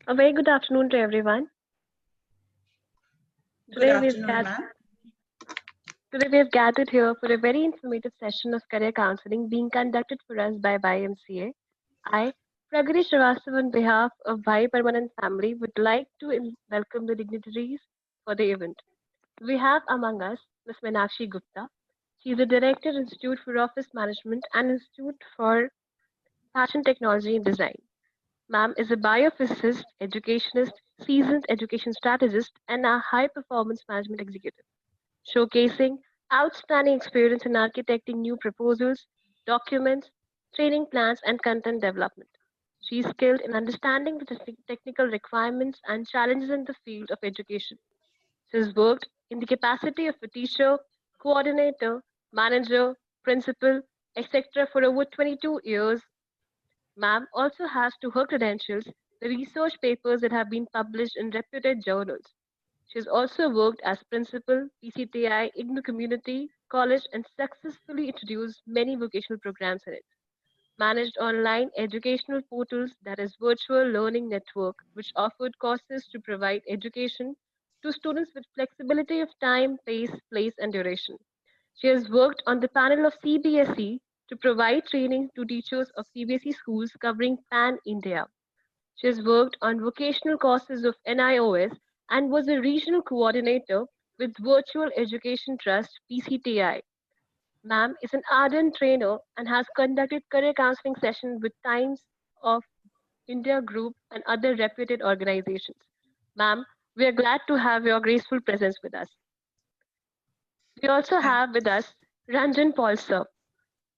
A very good afternoon to everyone. Good Today we've afternoon, gat- ma'am. Today we've gathered here for a very informative session of career counseling being conducted for us by YMCA. I, Pragati Srivastava, on behalf of Bhai Parmanand family, would like to welcome the dignitaries for the event. We have among us Ms. Meenakshi Gupta. She is the Director, Institute for Office Management and Institute for Fashion Technology and Design. Ma'am is a biophysicist, educationist, seasoned education strategist, and a high performance management executive, showcasing outstanding experience in architecting new proposals, documents, training plans, and content development. She is skilled in understanding the technical requirements and challenges in the field of education. She has worked in the capacity of a teacher, coordinator, manager, principal, etc. for over 22 years. Ma'am also has to her credentials the research papers that have been published in reputed journals. She has also worked as principal, PCTI, IGNU Community College, and successfully introduced many vocational programs in it. Managed online educational portals, that is virtual learning network, which offered courses to provide education to students with flexibility of time, pace, place, and duration. She has worked on the panel of CBSE to provide training to teachers of CBSE schools covering Pan India. She has worked on vocational courses of NIOS and was a regional coordinator with Virtual Education Trust PCTI. Ma'am is an ardent trainer and has conducted career counseling sessions with Times of India Group and other reputed organizations. Ma'am, we are glad to have your graceful presence with us. We also Thank, have with us Ranjan Paul sir.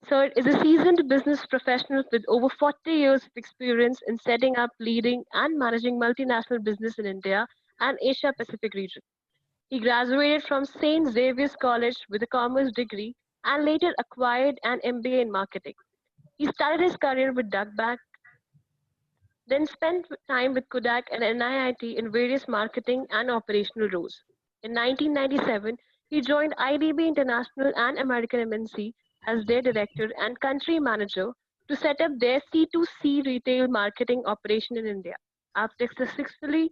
Sir is a seasoned business professional with over 40 years of experience in setting up, leading, and managing multinational business in India and Asia Pacific region. He graduated from St. Xavier's College with a commerce degree and later acquired an MBA in marketing. He started his career with Duckback, then spent time with Kodak and NIIT in various marketing and operational roles. In 1997, he joined IDB International and American MNC as their director and country manager to set up their C2C retail marketing operation in India. After successfully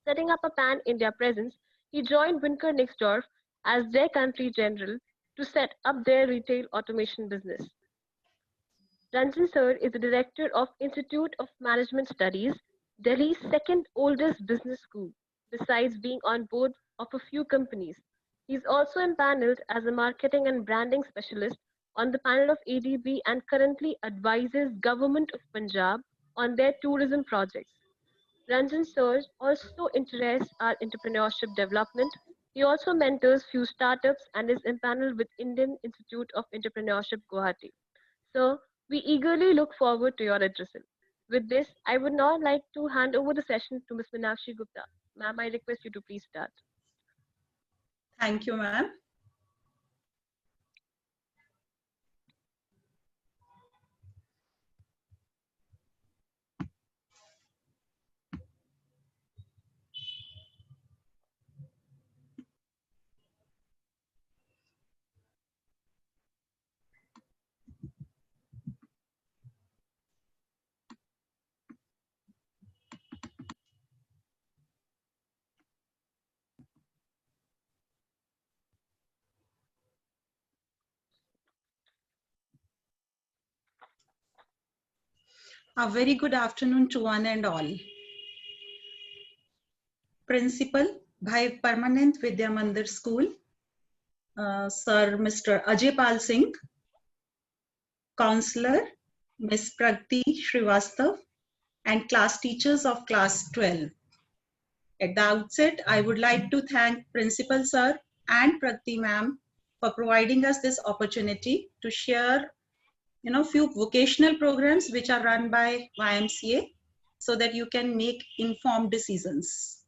setting up a pan India presence, he joined Winker Nixdorf as their country general to set up their retail automation business. Ranjan Sir is the director of Institute of Management Studies, Delhi's second oldest business school, besides being on board of a few companies. He is also empaneled as a marketing and branding specialist on the panel of ADB and currently advises Government of Punjab on their tourism projects. Ranjan Sir also interests our entrepreneurship development. He also mentors few startups and is empaneled with Indian Institute of Entrepreneurship Guwahati. So we eagerly look forward to your addressal. With this, I would now like to hand over the session to Ms. Meenakshi Gupta. Ma'am, I request you to please start. thank you, ma'am. A very good afternoon to one and all. Principal, Bhai Parmanand Vidyamandir School, Sir Mr. Ajay Pal Singh, Counselor, Ms. Pragati Srivastav, and class teachers of class 12. At the outset, I would like to thank Principal Sir and Pragati ma'am for providing us this opportunity to share few vocational programs which are run by YMCA so that you can make informed decisions.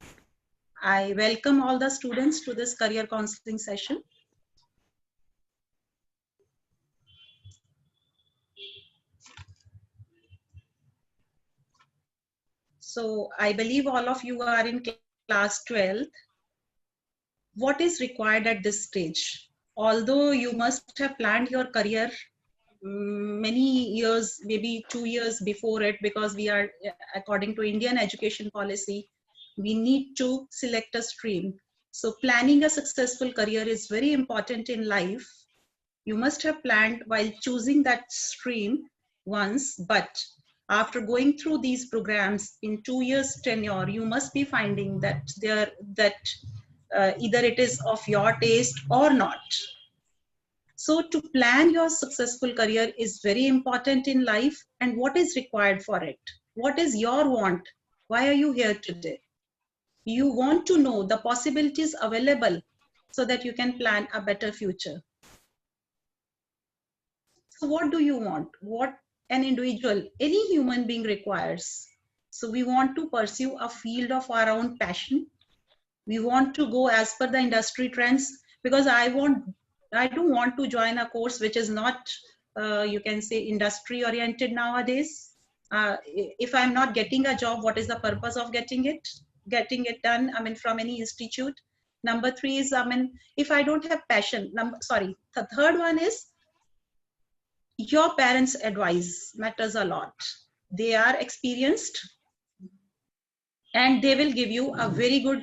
I welcome all the students to this career counseling session. So I believe all of you are in class 12th. What is required at this stage? Although you must have planned your career many years, maybe 2 years before it, because we are, according to Indian education policy, we need to select a stream. So planning a successful career is very important in life. You must have planned while choosing that stream once, but after going through these programs in 2 years tenure, you must be finding that either it is of your taste or not. So to plan your successful career is very important in life. And what is required for it? What is your want? Why are you here today? You want to know the possibilities available so that you can plan a better future. So what do you want? What an individual, any human being requires. So we want to pursue a field of our own passion. We want to go as per the industry trends, because I don't want to join a course which is not, you can say, industry oriented nowadays. If I'm not getting a job, what is the purpose of getting it done? I mean, from any institute. Number 3 is, I mean, if I don't have passion, the third one is, your parents' advice matters a lot. They are experienced and they will give you a very good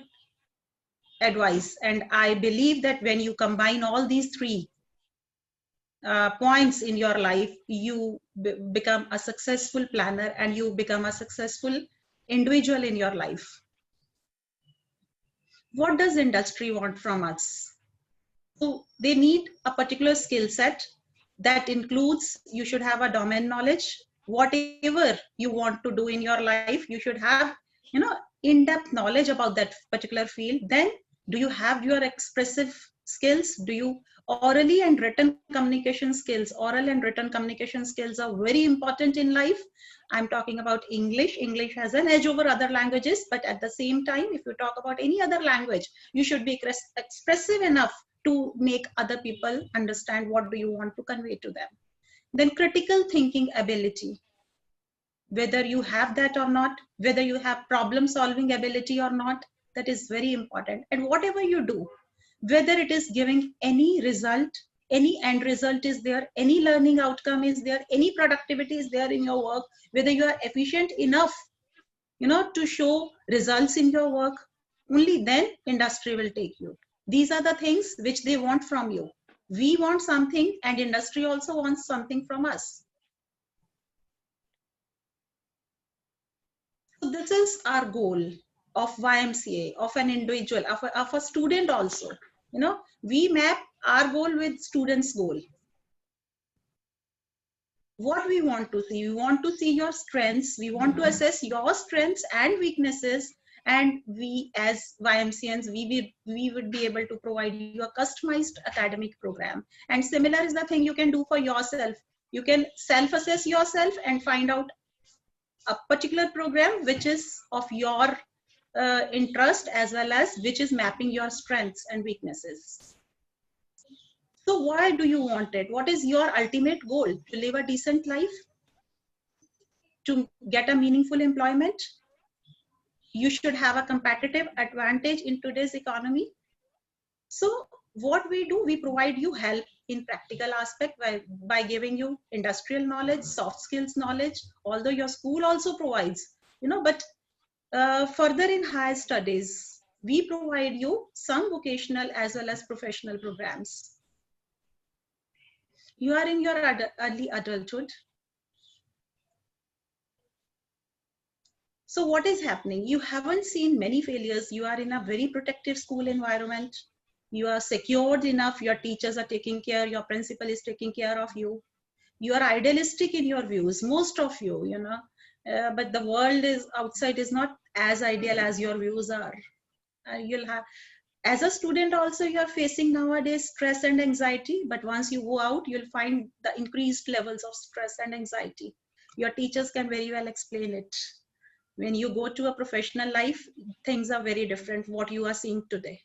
advice. And I believe that when you combine all these 3 points in your life, you become a successful planner and you become a successful individual in your life. What does industry want from us? So they need a particular skill set. That includes, you should have a domain knowledge. Whatever you want to do in your life, you should have, in-depth knowledge about that particular field. Then, do you have your expressive skills? Do you orally and written communication skills? Oral and written communication skills are very important in life. I'm talking about English. English has an edge over other languages, but at the same time, if you talk about any other language, you should be expressive enough to make other people understand what do you want to convey to them. Then critical thinking ability, whether you have that or not, whether you have problem solving ability or not, that is very important. And whatever you do, whether it is giving any result, any end result is there, any learning outcome is there, any productivity is there in your work, whether you are efficient enough, to show results in your work, only then industry will take you. These are the things which they want from you. We want something and industry also wants something from us. So this is our goal of YMCA, of an individual, of a student also. We map our goal with students' goal. What we want to see, we want to see your strengths, we want to assess your strengths and weaknesses, and we as YMCAns, we would be able to provide you a customized academic program. And similar is the thing you can do for yourself. You can self-assess yourself and find out a particular program which is of your interest, as well as which is mapping your strengths and weaknesses. So why do you want it? What is your ultimate goal? To live a decent life? To get a meaningful employment? You should have a competitive advantage in today's economy. So what we do, we provide you help in practical aspect by giving you industrial knowledge, soft skills knowledge, although your school also provides, but further in higher studies, we provide you some vocational as well as professional programs. You are in your early adulthood. So what is happening? You haven't seen many failures. You are in a very protective school environment. You are secured enough. Your teachers are taking care. Your principal is taking care of you. You are idealistic in your views, most of you, but the world outside is not as ideal as your views are. You'll have, as a student also, you are facing nowadays stress and anxiety, but once you go out, you'll find the increased levels of stress and anxiety. Your teachers can very well explain it. When you go to a professional life, things are very different, what you are seeing today.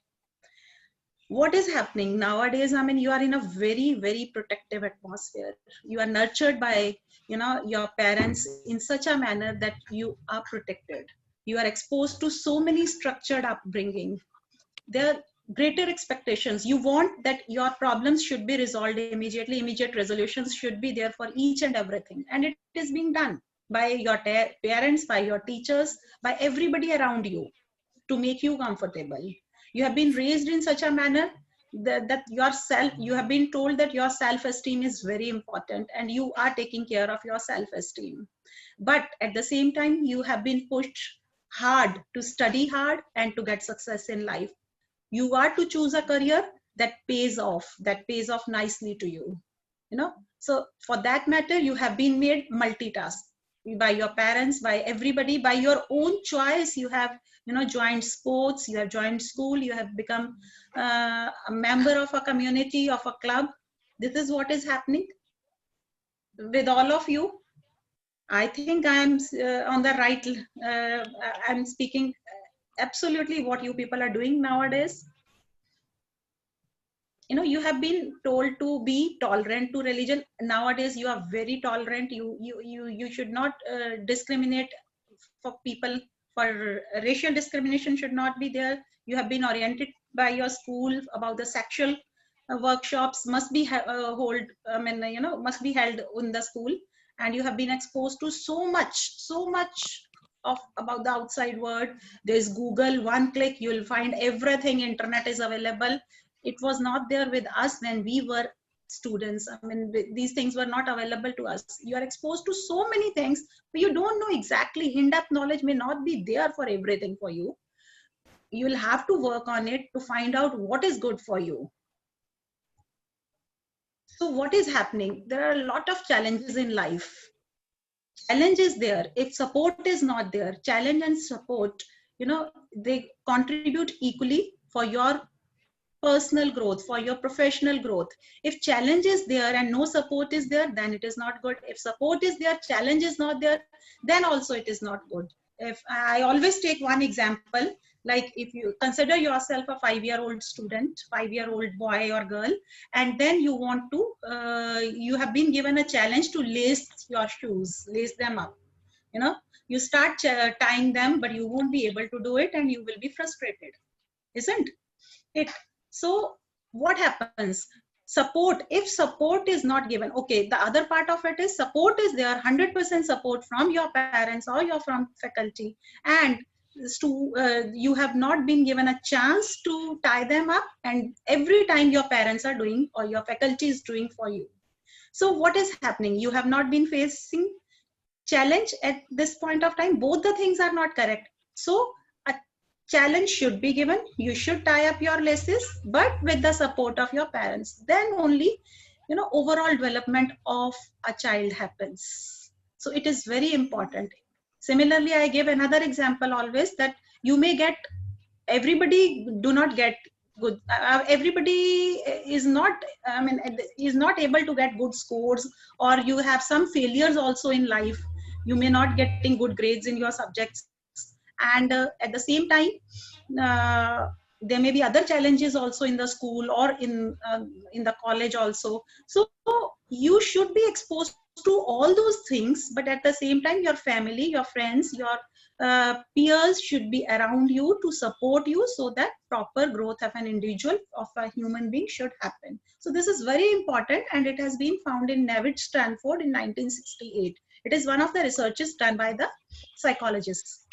What is happening nowadays? I mean, you are in a very, very protective atmosphere. You are nurtured by, your parents in such a manner that you are protected. You are exposed to so many structured upbringing. There greater expectations. You want that your problems should be resolved immediately, immediate resolutions should be there for each and everything, and it is being done by your parents, by your teachers, by everybody around you to make you comfortable. You have been raised in such a manner that yourself, you have been told that your self-esteem is very important and you are taking care of your self-esteem. But at the same time, you have been pushed hard to study hard and to get success in life. You are to choose a career that pays off, that pays off nicely to you. You know, so for that matter, you have been made multitask by your parents, by everybody, by your own choice. You have, joined sports, you have joined school, you have become a member of a community, of a club. This is what is happening with all of you. I think I'm on the right, I'm speaking absolutely what you people are doing nowadays. You have been told to be tolerant to religion. Nowadays you are very tolerant. You should not discriminate for people. For racial discrimination should not be there. You have been oriented by your school about the sexual workshops must be must be held in the school, and you have been exposed to so much of about the outside world. There's Google, one click you will find everything. Internet is available. It was not there with us when we were students. I mean, these things were not available to us. You are exposed to so many things, but you don't know exactly. In-depth knowledge may not be there for everything for you. You will have to work on it to find out what is good for you. So what is happening? There are a lot of challenges in life. Challenge is there. If support is not there, challenge and support, they contribute equally for your personal growth, for your professional growth. If challenge is there and no support is there, then it is not good. If support is there, challenge is not there, then also it is not good. If I always take one example, like if you consider yourself a 5-year-old student, 5-year-old boy or girl, and then you want to, you have been given a challenge to lace your shoes, lace them up. You start tying them, but you won't be able to do it and you will be frustrated, isn't it? So what happens? Support, if support is not given, okay, the other part of it is support is there, 100% support from your parents or from faculty, and you have not been given a chance to tie them up, and every time your parents are doing or your faculty is doing for you. So what is happening? You have not been facing challenge at this point of time. Both the things are not correct. So a challenge should be given. You should tie up your laces, but with the support of your parents. Then only, overall development of a child happens. So it is very important. Similarly, I give another example always, that you may get, everybody do not get good. Everybody is not, is not able to get good scores, or you have some failures also in life. You may not getting good grades in your subjects, and at the same time, there may be other challenges also in the school or in the college also. So you should be exposed to all those things, but at the same time, your family, your friends, your peers should be around you to support you, so that proper growth of an individual, of a human being, should happen. So this is very important, and it has been found in Nevitt, Stanford in 1968. It is one of the researches done by the psychologists.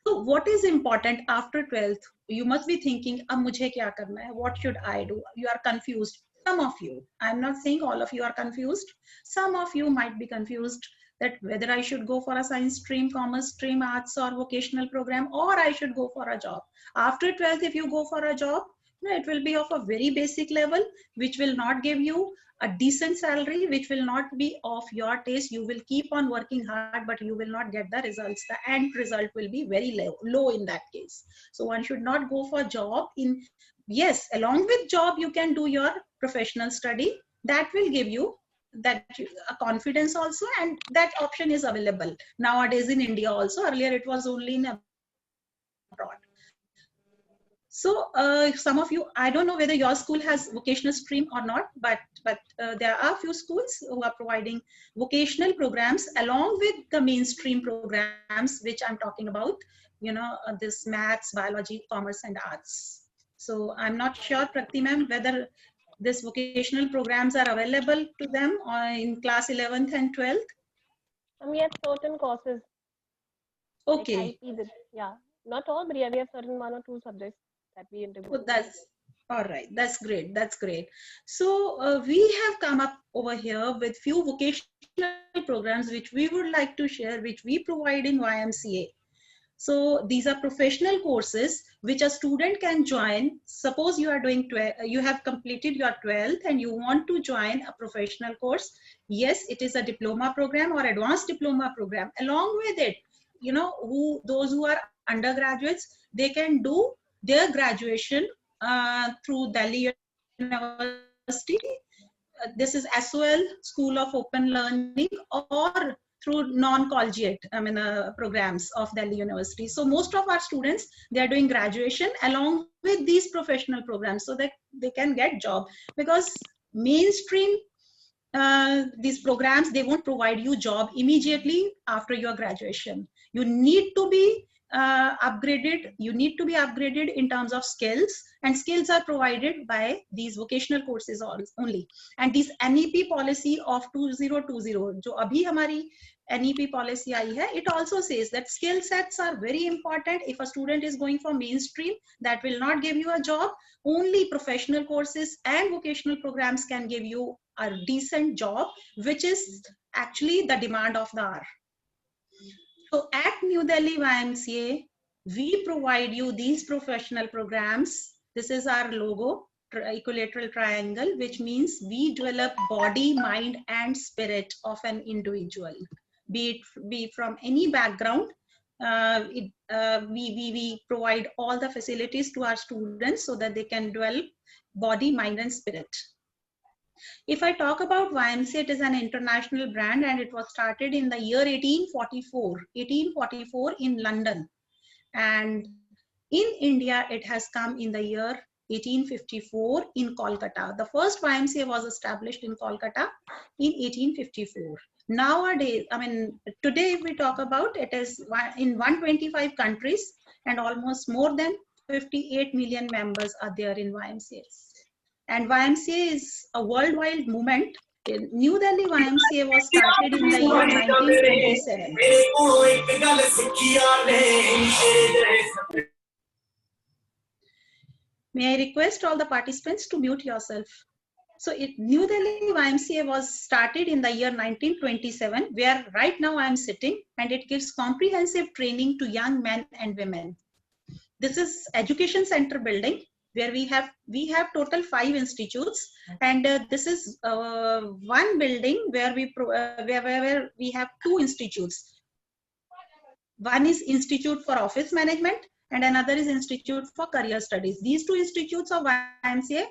So what is important after 12th? You must be thinking, "Ab mujhe kya karna hai? What should I do?" You are confused. Some of you, I'm not saying all of you are confused. Some of you might be confused that whether I should go for a science stream, commerce stream, arts or vocational program, or I should go for a job. After 12th, if you go for a job, it will be of a very basic level, which will not give you a decent salary, which will not be of your taste. You will keep on working hard, but you will not get the results. The end result will be very low in that case. So one should not go for job. Yes, along with job, you can do your professional study. That will give you a confidence also, and that option is available nowadays in India also. Earlier it was only in abroad. So some of you, I don't know whether your school has vocational stream or not, but there are a few schools who are providing vocational programs along with the mainstream programs, which I'm talking about, this maths, biology, commerce and arts. So I'm not sure, Prakti ma'am, whether this vocational programs are available to them in class 11th and 12th. We have certain courses like Okay. IT. Yeah, not all, but yeah, we have certain one or two subjects that we Oh, integrate. that's all right. That's great. That's great. So we have come up over here with few vocational programs which we would like to share, which we provide in YMCA. So these are professional courses which a student can join. Suppose you are doing you have completed your 12th and you want to join a professional course. Yes, it is a diploma program or advanced diploma program. Along with it, you know, those who are undergraduates, they can do their graduation through Delhi University. This is SOL, School of Open Learning, or through non-collegiate programs of Delhi University. So most of our students, they are doing graduation along with these professional programs so that they can get job, because mainstream these programs, they won't provide you job immediately after your graduation. You need to be upgraded. You need to be upgraded in terms of skills, and skills are provided by these vocational courses only. And this NEP policy of 2020 जो अभी हमारी NEP policy आई है, it also says that skill sets are very important. If a student is going for mainstream, that will not give you a job. Only professional courses and vocational programs can give you a decent job, which is actually the demand of the hour. So at New Delhi YMCA, we provide you these professional programs. This is our logo, equilateral triangle, which means we develop body, mind, and spirit of an individual, be it from any background. We provide all the facilities to our students so that they can develop body, mind, and spirit. If I talk about YMCA, it is an international brand and it was started in the year 1844 in London. And in India, it has come in the year 1854 in Kolkata. The first YMCA was established in Kolkata in 1854. Nowadays, today if we talk about, it is in 125 countries and almost more than 58 million members are there in YMCAs. And YMCA is a worldwide movement. New Delhi YMCA was started in the year 1927. May I request all the participants to mute yourself? So New Delhi YMCA was started in the year 1927, where right now I am sitting, and it gives comprehensive training to young men and women. This is Education Center building, where we have total 5 institutes, and this is one building where we have 2 institutes. One is Institute for Office Management and another is Institute for Career Studies. These 2 institutes of YMCA,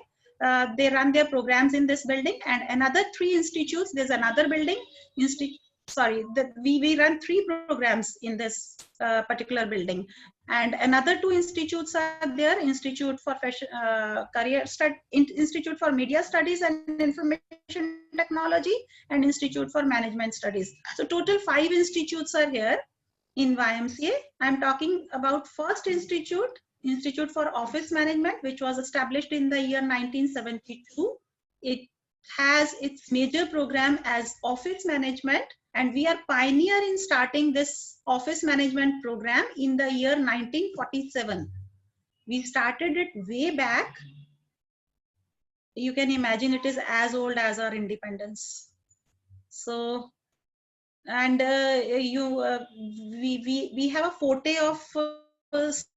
they run their programs in this building, and another 3 institutes, there's another building, we run 3 programs in this particular building. And another 2 institutes are there, Institute for Institute for Media Studies and Information Technology, and Institute for Management Studies. So total 5 institutes are here in YMCA. I'm talking about first institute, Institute for Office Management, which was established in the year 1972. It has its major program as office management, and we are pioneer in starting this office management program in the year 1947. We started it way back. You can imagine it is as old as our independence. So, and we have a forte of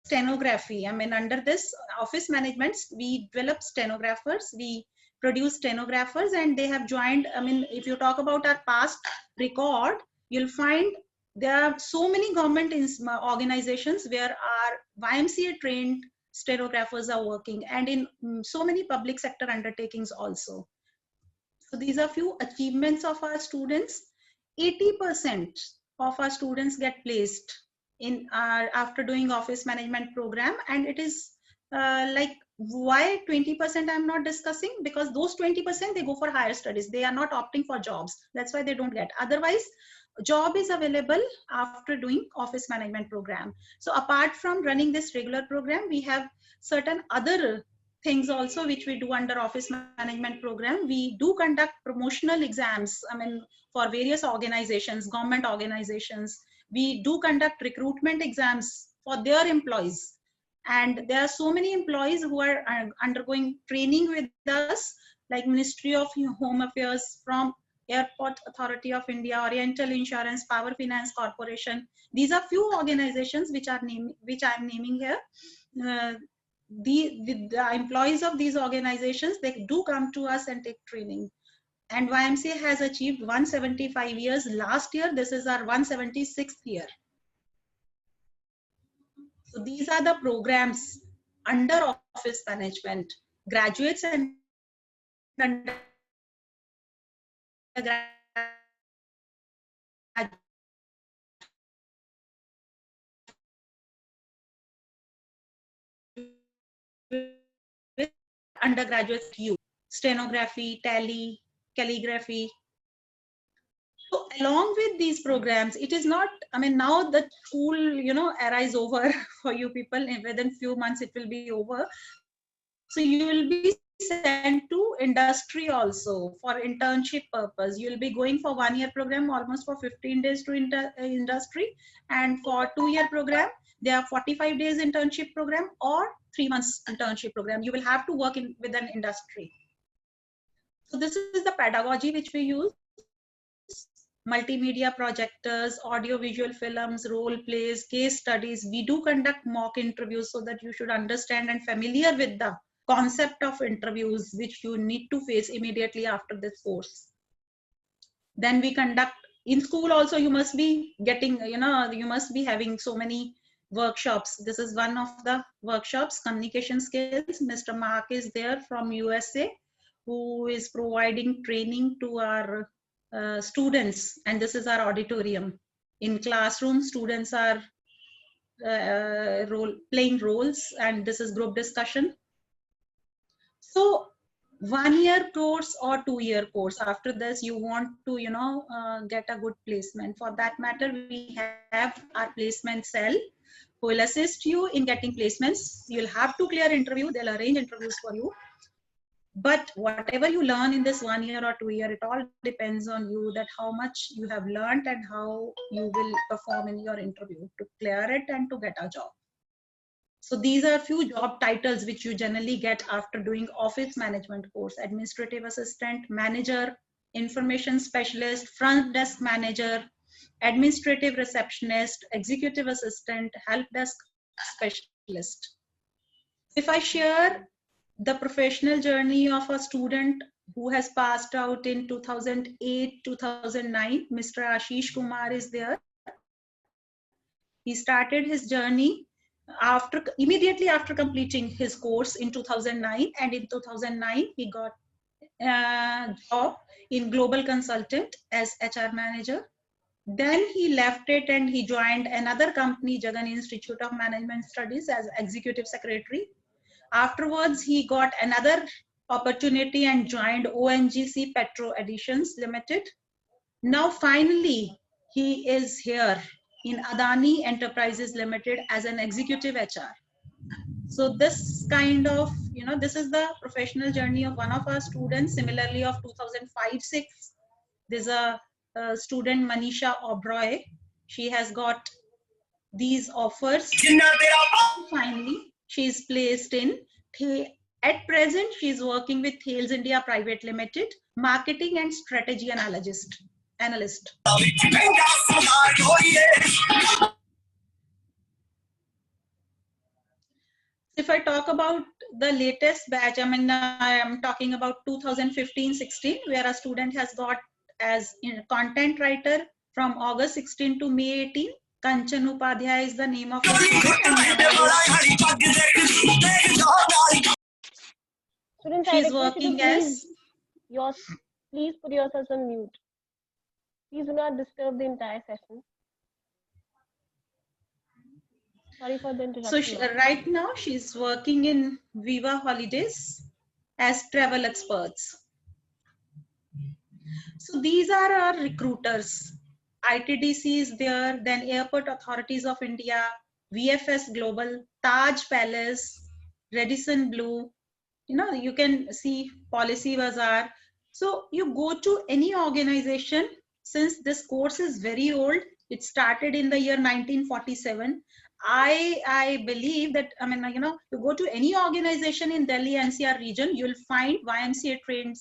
stenography. Under this office management, we develop stenographers, we produce stenographers, and they have joined. If you talk about our past record, you'll find there are so many government organizations where our YMCA trained stenographers are working, and in so many public sector undertakings also. So these are few achievements of our students. 80% of our students get placed in our after doing office management program, and it is like, why 20% I'm not discussing, because those 20% they go for higher studies, they are not opting for jobs, that's why they don't get. Otherwise job is available after doing office management program. So apart from running this regular program, we have certain other things also which we do under office management program. We do conduct promotional exams, I mean, for various organizations, government organizations. We do conduct recruitment exams for their employees. And there are so many employees who are undergoing training with us, like Ministry of Home Affairs, from Airport Authority of India, Oriental Insurance, Power Finance Corporation. These are few organizations which I am naming here. The employees of these organizations, they do come to us and take training. And YMCA has achieved 175 years. Last year, this is our 176th year. So these are the programs under office management. Graduates and undergraduates, stenography, tally, calligraphy. So along with these programs, it is not, I mean, now the school, era is over for you people. Within few months, it will be over. So you will be sent to industry also for internship purpose. You will be going for 1 year program, almost for 15 days to industry. And for 2 year program, there are 45 days internship program or 3 months internship program. You will have to work with an industry. So this is the pedagogy which we use. Multimedia projectors, audio visual films, role plays, case studies. We do conduct mock interviews so that you should understand and familiar with the concept of interviews which you need to face immediately after this course. Then we conduct in school also. You must be getting, you must be having so many workshops. This is one of the workshops, communication skills. Mr. Mark is there from USA, who is providing training to our students, and this is our auditorium. In classroom, students are playing roles, and this is group discussion. So 1 year course or 2 year course, after this you want to get a good placement. For that matter, we have our placement cell who will assist you in getting placements. You'll have to clear interview, they'll arrange interviews for you. But whatever you learn in this 1 year or 2 year, it all depends on you, that how much you have learned and how you will perform in your interview to clear it and to get a job. So these are few job titles which you generally get after doing office management course: administrative assistant, manager, information specialist, front desk manager, administrative receptionist, executive assistant, help desk specialist. If I share the professional journey of a student who has passed out in 2008, 2009, Mr. Ashish Kumar is there. He started his journey immediately after completing his course in 2009, and in 2009 he got a job in Global Consultant as HR manager. Then he left it and he joined another company, Jagan Institute of Management Studies, as executive secretary. Afterwards, he got another opportunity and joined ONGC Petro Additions Limited. Now, finally, he is here in Adani Enterprises Limited as an executive HR. So this kind of, this is the professional journey of one of our students. Similarly, of 2005-06, there's a student, Manisha Oberoi. She has got these offers. Finally, she is placed in, at present, she is working with Thales India Private Limited, marketing and strategy analyst. If I talk about the latest batch, I am talking about 2015-16, where a student has got as content writer from August 16 to May 18. Kanchan Upadhyay is the name of the student. She is working as... Please put yourself on mute. Please do not disturb the entire session. Sorry for the interruption. So right now she's working in Viva Holidays as travel experts. So these are our recruiters. ITDC is there, then Airport Authorities of India, VFS Global, Taj Palace, Radisson Blue. You can see Policy Bazaar. So you go to any organization, since this course is very old, it started in the year 1947. I believe that, you go to any organization in Delhi NCR region, you'll find YMCA trained,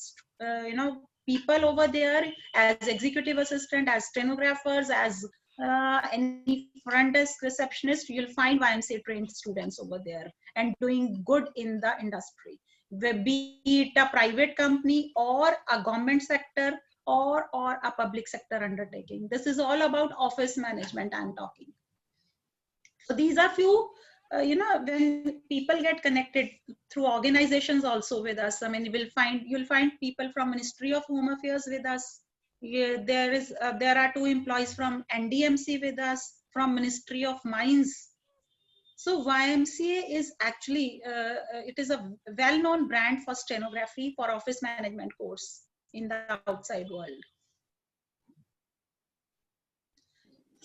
people over there as executive assistant, as stenographers, as any front desk receptionist. You'll find YMCA trained students over there and doing good in the industry, be it a private company or a government sector or a public sector undertaking. This is all about office management I'm talking. So these are few, when people get connected through organizations also with us. You'll find people from Ministry of Home Affairs with us. Yeah, there are two employees from NDMC with us, from Ministry of Mines. So YMCA is actually, it is a well-known brand for stenography, for office management course in the outside world.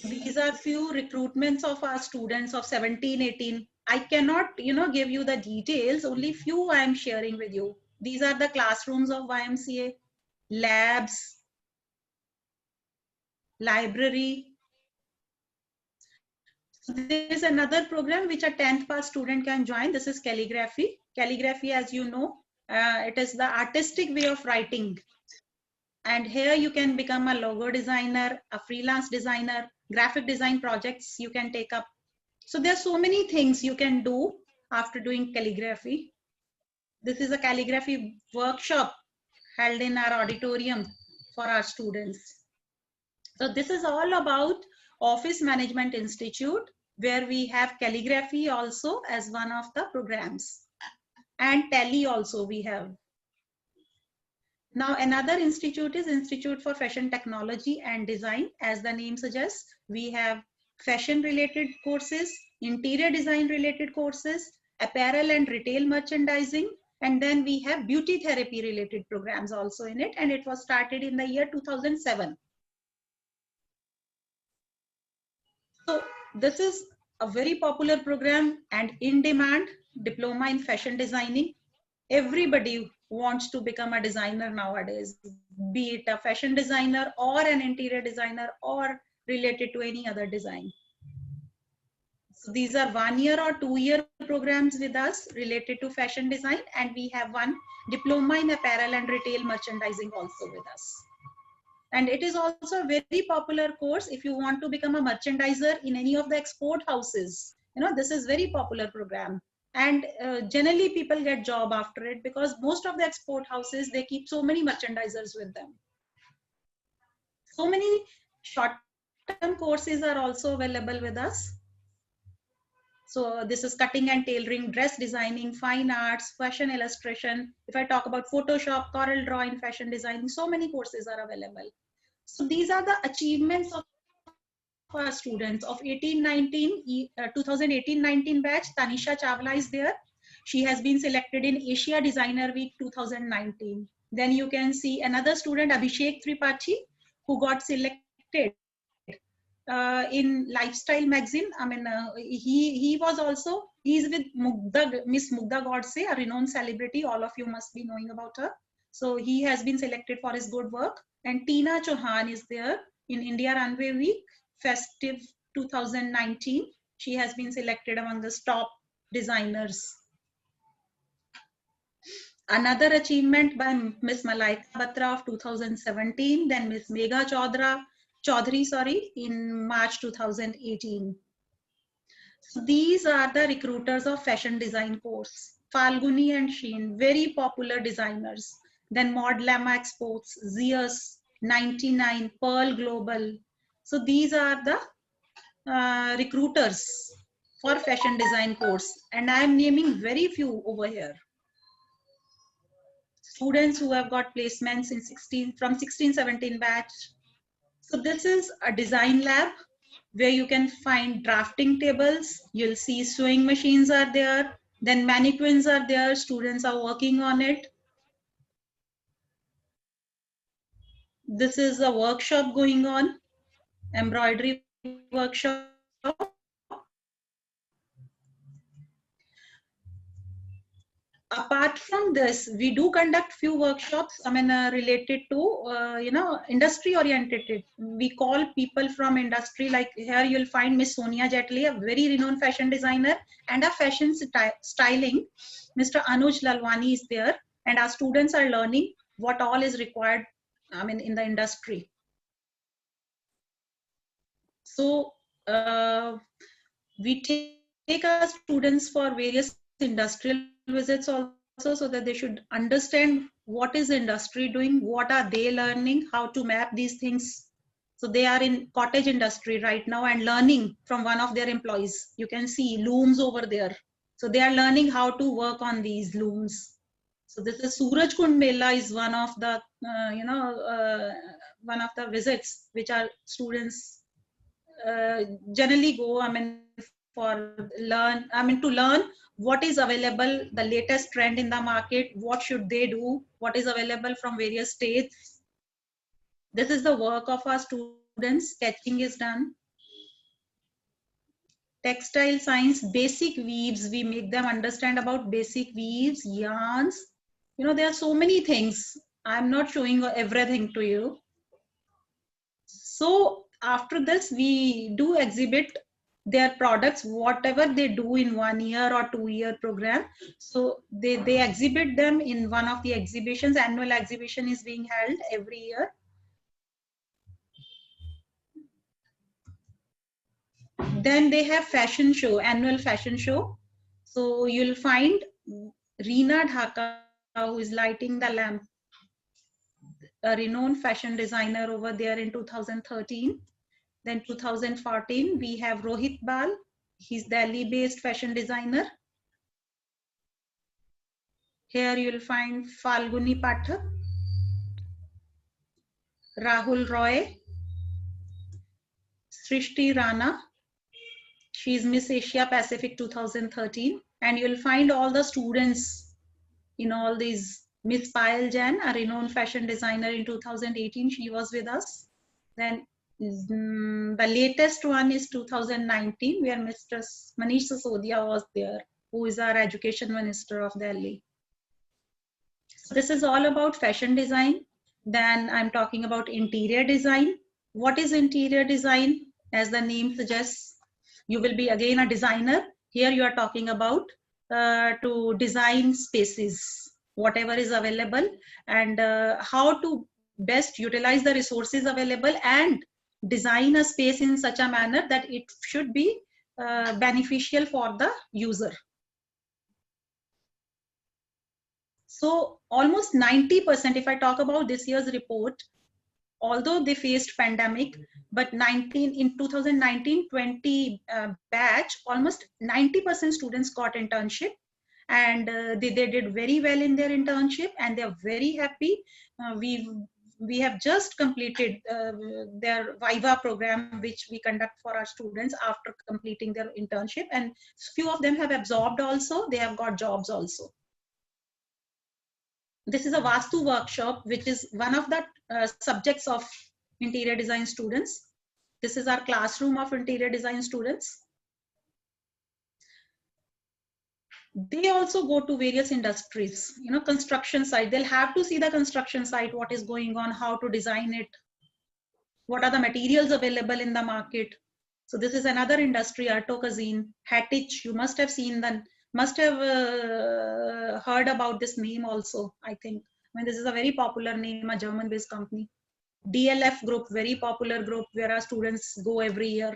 These are few recruitments of our students of 17, 18. I cannot, give you the details, only few I am sharing with you. These are the classrooms of YMCA, labs, library. So there is another program which a 10th pass student can join. This is calligraphy. Calligraphy, as you know, it is the artistic way of writing. And here you can become a logo designer, a freelance designer, graphic design projects you can take up. So there are so many things you can do after doing calligraphy. This is a calligraphy workshop held in our auditorium for our students. So this is all about Office Management Institute, where we have calligraphy also as one of the programs, and tally also we have. Now another institute is Institute for Fashion Technology and Design. As the name suggests, we have fashion related courses, interior design related courses, apparel and retail merchandising, and then we have beauty therapy related programs also in it, and it was started in the year 2007. So this is a very popular program and in demand, diploma in fashion designing. Everybody wants to become a designer nowadays, be it a fashion designer or an interior designer or related to any other design. So these are 1 year or 2 year programs with us related to fashion design, and we have one diploma in apparel and retail merchandising also with us. And it is also a very popular course if you want to become a merchandiser in any of the export houses. This is very popular program. And generally people get job after it, because most of the export houses, they keep so many merchandisers with them. So many short-term courses are also available with us. So this is cutting and tailoring, dress designing, fine arts, fashion illustration. If I talk about Photoshop, Corel Draw in fashion designing, so many courses are available. So these are the achievements of our students of 2018-19 batch. Tanisha Chawla is there. She has been selected in Asia Designer Week 2019. Then you can see another student, Abhishek Tripathi, who got selected in Lifestyle magazine. He's with Miss Mugdha Godse, a renowned celebrity. All of you must be knowing about her. So he has been selected for his good work. And Tina Chauhan is there in India Runway Week Festive 2019. She has been selected among the top designers. Another achievement by Miss Malaika Batra of 2017, then Miss Megha Chaudhary, in March 2018. So these are the recruiters of fashion design course. Falguni and Sheen, very popular designers. Then Modlama Exports, Zeus, 99, Pearl Global. So these are the recruiters for fashion design course. And I am naming very few over here. Students who have got placements in 16-17 batch. So this is a design lab where you can find drafting tables. You'll see sewing machines are there. Then mannequins are there. Students are working on it. This is a workshop going on. embroidery workshop. Apart from this, we do conduct few workshops, related to, industry oriented. We call people from industry, like here you'll find Miss Sonia Jetli, a very renowned fashion designer, and a fashion styling. Mr. Anuj Lalwani is there, and our students are learning what all is required, in the industry. So we take our students for various industrial visits also, so that they should understand what is industry doing, what are they learning, how to map these things. So they are in cottage industry right now and learning from one of their employees. You can see looms over there. So they are learning how to work on these looms. So this is Suraj Kund Mela is one of the one of the visits which our students generally go, to learn what is available, the latest trend in the market, what should they do, what is available from various states. This is the work of our students. Sketching is done. Textile science, basic weaves, we make them understand about basic weaves, yarns. There are so many things. I'm not showing everything to you. So after this, we do exhibit their products, whatever they do in 1 year or 2 year program. So they exhibit them in one of the exhibitions. Annual exhibition is being held every year. Then they have fashion show, annual fashion show. So you'll find Reena Dhaka, who is lighting the lamp, a renowned fashion designer over there in 2013. Then 2014, we have Rohit Bal. He's Delhi-based fashion designer. Here you'll find Falguni Pathak, Rahul Roy, Srishti Rana. She's Miss Asia Pacific 2013. And you'll find all the students in all these. Miss Payal Jain, a renowned fashion designer in 2018, she was with us. Then the latest one is 2019, where Mr. Manish Sisodia was there, who is our education minister of Delhi. So this is all about fashion design. Then I'm talking about interior design. What is interior design? As the name suggests, you will be again a designer. Here you are talking about to design spaces, whatever is available, and how to best utilize the resources available and design a space in such a manner that it should be beneficial for the user. So almost 90%, if I talk about this year's report, although they faced pandemic, but in 2019-20 batch, almost 90% students got internship, and they did very well in their internship, and they are very happy. We have just completed their Viva program, which we conduct for our students after completing their internship, and few of them have absorbed also. They have got jobs also. This is a Vastu workshop, which is one of the subjects of interior design students. This is our classroom of interior design students. They also go to various industries, construction site. They'll have to see the construction site, what is going on, how to design it, what are the materials available in the market. So this is another industry, Artokazine, Hattich. You must have seen them, must have heard about this name also, I think. This is a very popular name, a German-based company. DLF group, very popular group where our students go every year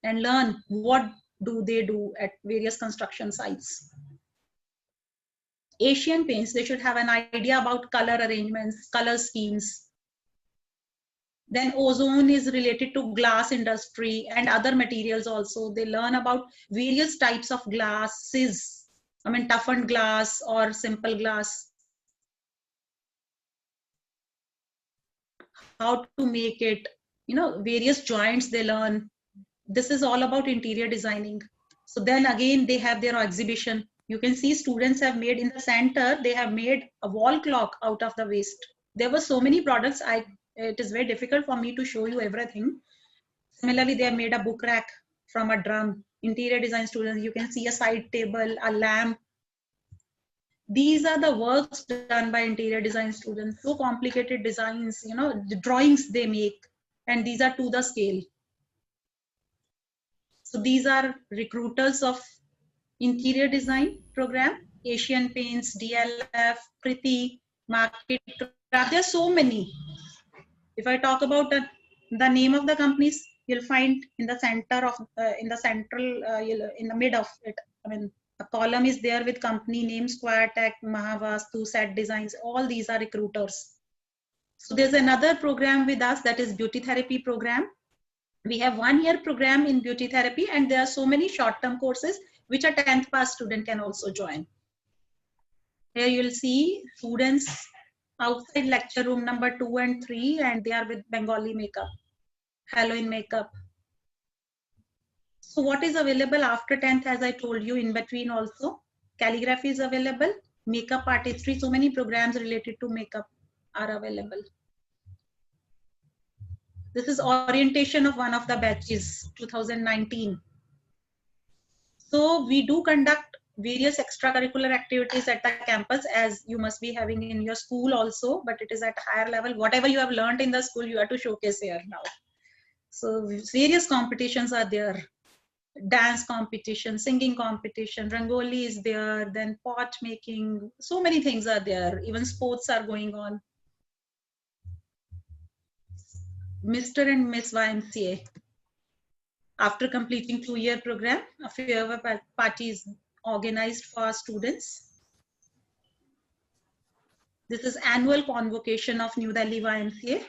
and learn what do they do at various construction sites. Asian Paints, they should have an idea about color arrangements, color schemes. Then ozone is related to glass industry and other materials also. They learn about various types of glasses, toughened glass or simple glass. How to make it, various joints they learn. This is all about interior designing. So then again, they have their exhibition. You can see students have made in the center, they have made a wall clock out of the waste. There were so many products, it is very difficult for me to show you everything. Similarly, they have made a book rack from a drum. Interior design students, you can see a side table, a lamp. These are the works done by interior design students. So complicated designs, the drawings they make, and these are to the scale. So these are recruiters of interior design program, Asian Paints, DLF, Priti, Market Craft. There are so many. If I talk about the name of the companies, you'll find in the center of, in the central, in the mid of it. I mean, a column is there with company names, Square Tech, Mahavastu, Set Designs. All these are recruiters. So there's another program with us, that is beauty therapy program. We have 1 year program in beauty therapy, and there are so many short-term courses which a 10th pass student can also join. Here you'll see students outside lecture room number 2 and 3, and they are with Bengali makeup, Halloween makeup. So what is available after 10th, as I told you, in between also, calligraphy is available, makeup artistry, so many programs related to makeup are available. This is orientation of one of the batches, 2019. So we do conduct various extracurricular activities at the campus, as you must be having in your school also, but it is at a higher level. Whatever you have learned in the school, you have to showcase here now. So various competitions are there. Dance competition, singing competition, Rangoli is there, then pot making, so many things are there. Even sports are going on. Mr. and Miss YMCA. After completing 2-year program, a farewell party is organized for students. This is annual convocation of New Delhi YMCA.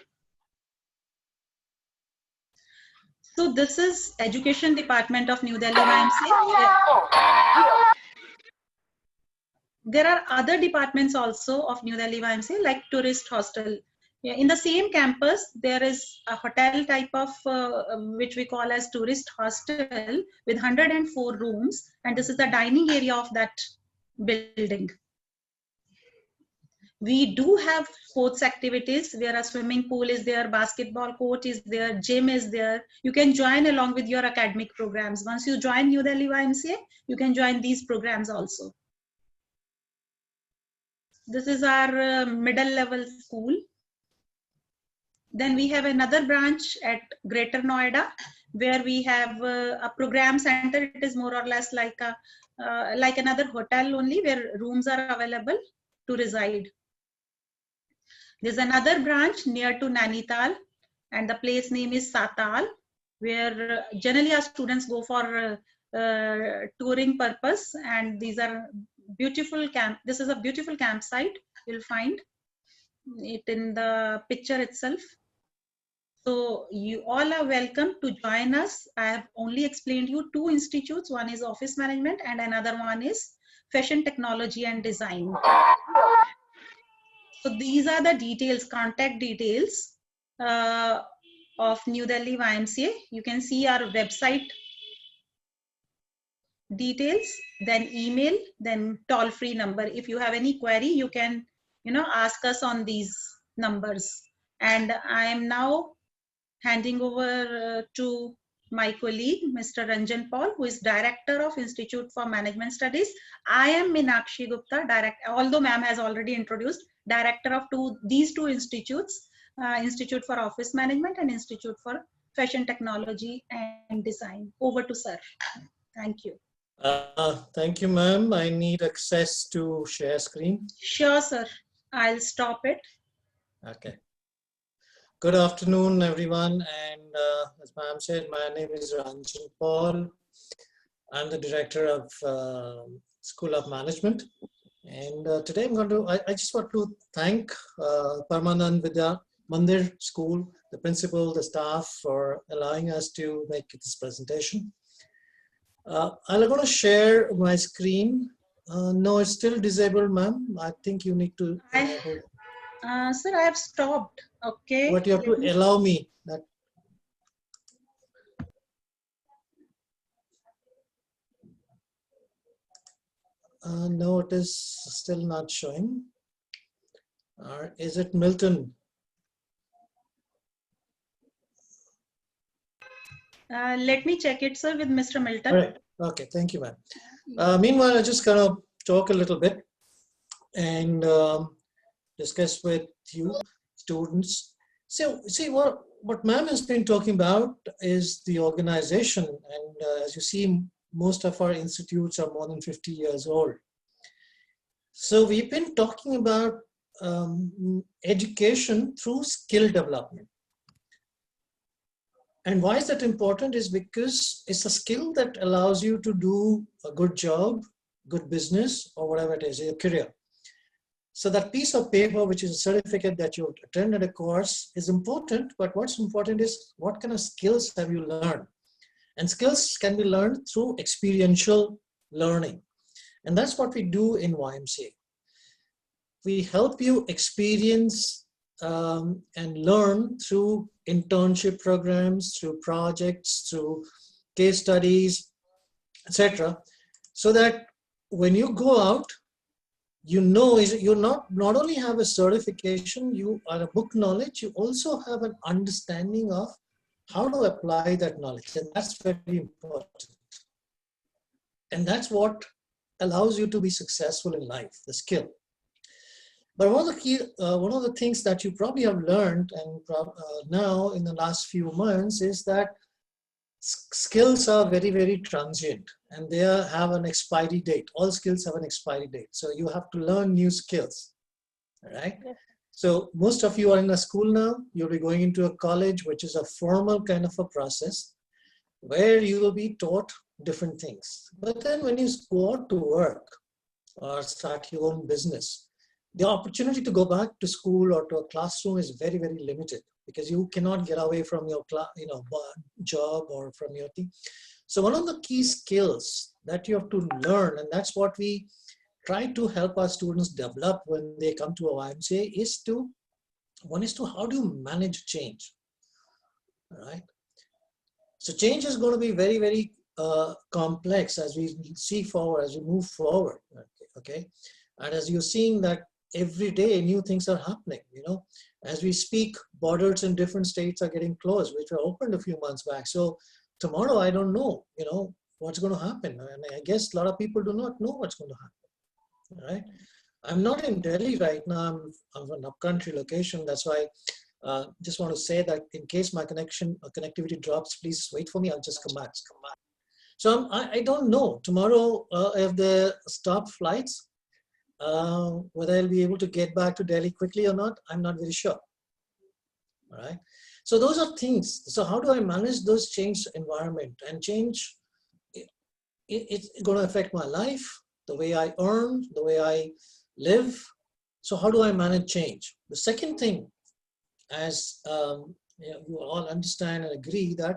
So this is Education Department of New Delhi YMCA. There are other departments also of New Delhi YMCA, like tourist hostel. Yeah, in the same campus, there is a hotel type of, which we call as tourist hostel with 104 rooms. And this is the dining area of that building. We do have sports activities where a swimming pool is there, basketball court is there, gym is there. You can join along with your academic programs. Once you join New Delhi YMCA, you can join these programs also. This is our middle level school. Then we have another branch at Greater Noida, where we have a program center. It is more or less like a like another hotel only, where rooms are available to reside. There's another branch near to Nainital, and the place name is Satal, where generally our students go for touring purpose. And these are beautiful camp. This is a beautiful campsite. You'll find it in the picture itself. So you all are welcome to join us. I have only explained you 2 institutes. One is office management and another one is fashion technology and design. So these are the details, contact details of New Delhi YMCA. You can see our website details, then email, then toll-free number. If you have any query, you can, ask us on these numbers. And I am now handing over to my colleague, Mr. Ranjan Paul, who is Director of Institute for Management Studies. I am Meenakshi Gupta, although ma'am has already introduced, Director of these two institutes, Institute for Office Management and Institute for Fashion Technology and Design. Over to sir. Thank you. Thank you, ma'am. I need access to share screen. Sure, sir. I'll stop it. Okay. Good afternoon, everyone. And as ma'am said, my name is Ranjan Paul. I'm the director of School of Management. And today I'm going to, I just want to thank Parmanand Vidyamandir School, the principal, the staff for allowing us to make this presentation. I'm going to share my screen. No, it's still disabled, ma'am. I think you need to enable. Sir, I have stopped. Okay. But you have to allow me that. No, it is still not showing. Or is it Milton? Let me check it, sir, with Mr. All Milton. right. Okay. Thank you, ma'am. Meanwhile, I just gonna talk a little bit and discuss with you students. So, see what ma'am has been talking about is the organization, and as you see, most of our institutes are more than 50 years old. So we've been talking about education through skill development. And why is that important is because it's a skill that allows you to do a good job, good business, or whatever it is, your career. So that piece of paper, which is a certificate that you attended a course, is important, but what's important is what kind of skills have you learned? And skills can be learned through experiential learning. And that's what we do in YMCA. We help you experience and learn through internship programs, through projects, through case studies, etc. So that when you go out, you know you not only have a certification, you are a book knowledge, you also have an understanding of how to apply that knowledge. And that's very important. And that's what allows you to be successful in life, the skill. But one of the things that you probably have learned and now in the last few months is that skills are very, very transient and they have an expiry date. All skills have an expiry date. So you have to learn new skills, all right? Yes. So most of you are in a school now. You'll be going into a college, which is a formal kind of a process where you will be taught different things. But then when you go out to work or start your own business, the opportunity to go back to school or to a classroom is very, very limited because you cannot get away from your job or from your team. So one of the key skills that you have to learn, and that's what we try to help our students develop when they come to a YMCA, is how do you manage change, all right? So change is going to be very, very complex as we see forward, as we move forward, okay? And as you're seeing that every day new things are happening, as we speak, borders in different states are getting closed, which were opened a few months back. So tomorrow, I don't know, what's going to happen. And I guess a lot of people do not know what's going to happen, all right? I'm not in Delhi right now. I'm an upcountry location. That's why just want to say that in case my connectivity drops, please wait for me. I'll just come back. So I don't know tomorrow if they stop flights, whether I'll be able to get back to Delhi quickly or not, I'm not very sure. All right. So those are things. So how do I manage those changed environment? And change, it's going to affect my life, the way I earn, the way I live. So how do I manage change? The second thing, as you all understand and agree, that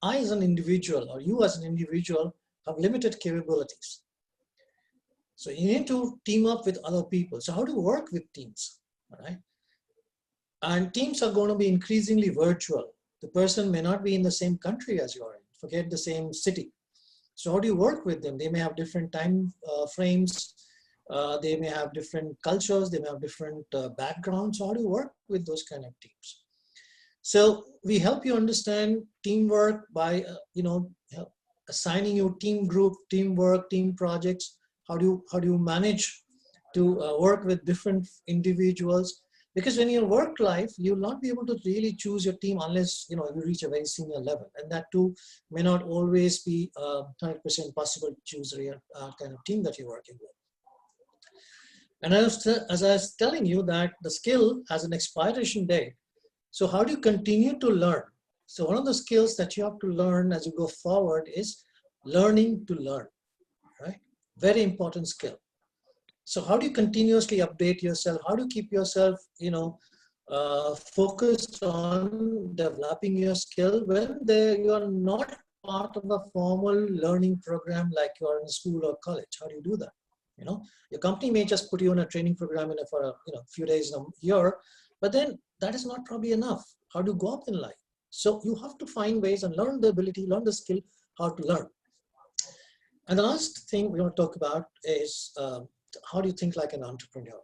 I as an individual or you as an individual have limited capabilities. So you need to team up with other people. So how do you work with teams, all right? And teams are going to be increasingly virtual. The person may not be in the same country as you are in, forget the same city. So how do you work with them? They may have different time frames. They may have different cultures. They may have different backgrounds. So how do you work with those kind of teams? So we help you understand teamwork by, assigning you team group, teamwork, team projects. How do you manage to work with different individuals? Because when you work life, you'll not be able to really choose your team unless you reach a very senior level, and that too may not always be 100% possible to choose a real kind of team that you're working with. And as I was telling you that the skill has an expiration date. So how do you continue to learn? So one of the skills that you have to learn as you go forward is learning to learn, right? Very important skill. So how do you continuously update yourself? How do you keep yourself, focused on developing your skill when you are not part of a formal learning program like you are in school or college? How do you do that? Your company may just put you on a training program for a few days in a year, but then that is not probably enough. How do you go up in life? So you have to find ways and learn the ability, learn the skill, how to learn. And the last thing we want to talk about is how do you think like an entrepreneur?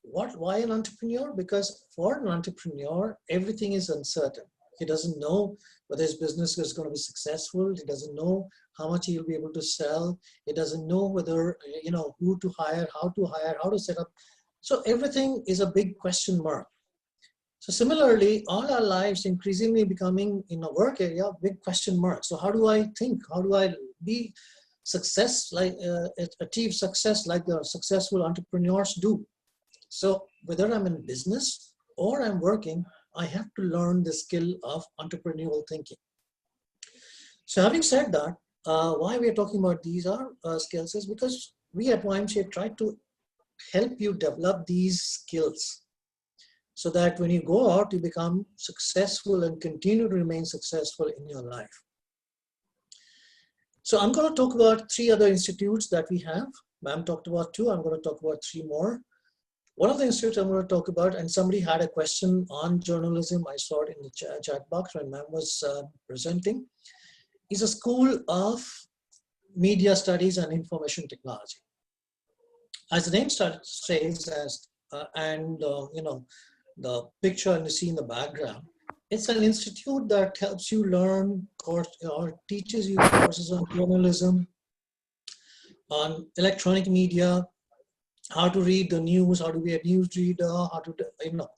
Why an entrepreneur? Because for an entrepreneur, everything is uncertain. He doesn't know whether his business is going to be successful. He doesn't know how much he'll be able to sell. He doesn't know whether, who to hire, how to set up. So everything is a big question mark. So similarly, all our lives increasingly becoming in a work area, big question mark. So how do I think? How do I be achieve success like the successful entrepreneurs do? So whether I'm in business or I'm working, I have to learn the skill of entrepreneurial thinking. So having said that, why we are talking about these skills is because we at YMCA try to help you develop these skills so that when you go out, you become successful and continue to remain successful in your life. So I'm going to talk about 3 other institutes that we have. Ma'am talked about 2. I'm going to talk about 3 more. One of the institutes I'm going to talk about, and somebody had a question on journalism. I saw it in the chat box when ma'am was presenting, is a school of media studies and information technology. As the name says, the picture you see in the background, it's an institute that helps you learn or teaches you courses on journalism, on electronic media, how to read the news, how to be a news reader, how to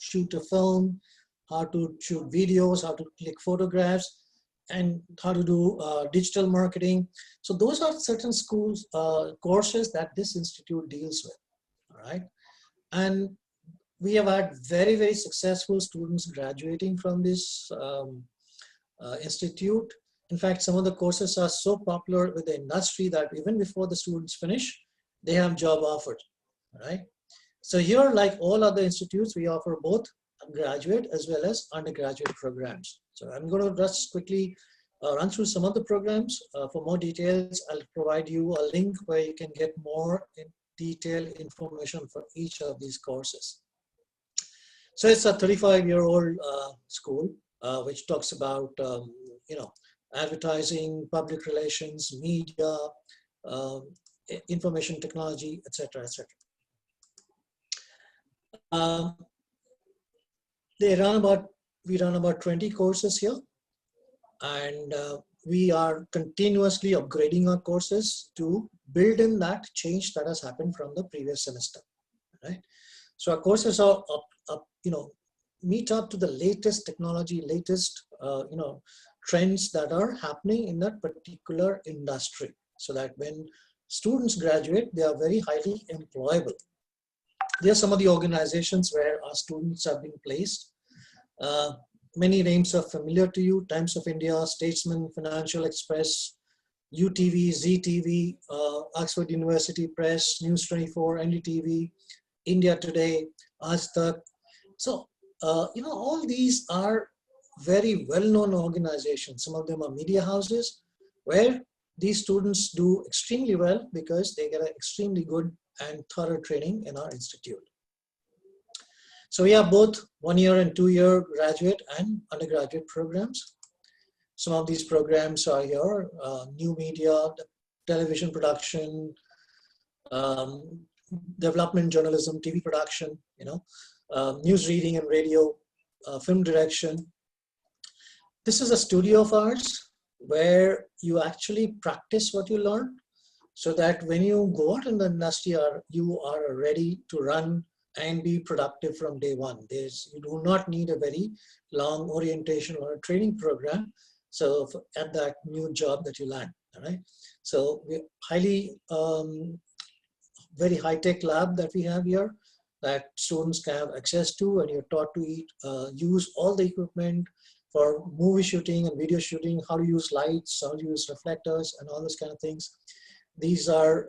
shoot a film, how to shoot videos, how to click photographs, and how to do digital marketing. So those are certain schools, courses that this institute deals with, all right? And we have had very, very successful students graduating from this institute. In fact, some of the courses are so popular with the industry that even before the students finish, they have job offers, right? So here, like all other institutes, we offer both graduate as well as undergraduate programs. So I'm going to just quickly run through some of the programs. For more details, I'll provide you a link where you can get more detailed information for each of these courses. So it's a 35-year-old school, which talks about, advertising, public relations, media, information technology, etc., etc. We run about 20 courses here, and we are continuously upgrading our courses to build in that change that has happened from the previous semester, right? So our courses are meet up to the latest technology, latest trends that are happening in that particular industry, so that when students graduate, they are very highly employable. There are some of the organizations where our students have been placed. Many names are familiar to you: Times of India, Statesman, Financial Express, UTV, ZTV, Oxford University Press, News 24, NDTV, India Today, Aaj Tak. So, all these are very well-known organizations. Some of them are media houses where these students do extremely well because they get an extremely good and thorough training in our institute. So we have both 1-year and 2-year graduate and undergraduate programs. Some of these programs are here: new media, television production, development journalism, TV production, news reading and radio, film direction. This is a studio of ours where you actually practice what you learn, so that when you go out in the industry, you are ready to run and be productive from day one. You do not need a very long orientation or a training program. So at that new job that you land, all right? So we very high-tech lab that we have here that students can have access to, and you're taught to use all the equipment for movie shooting and video shooting, how to use lights, how to use reflectors, and all those kind of things. These are,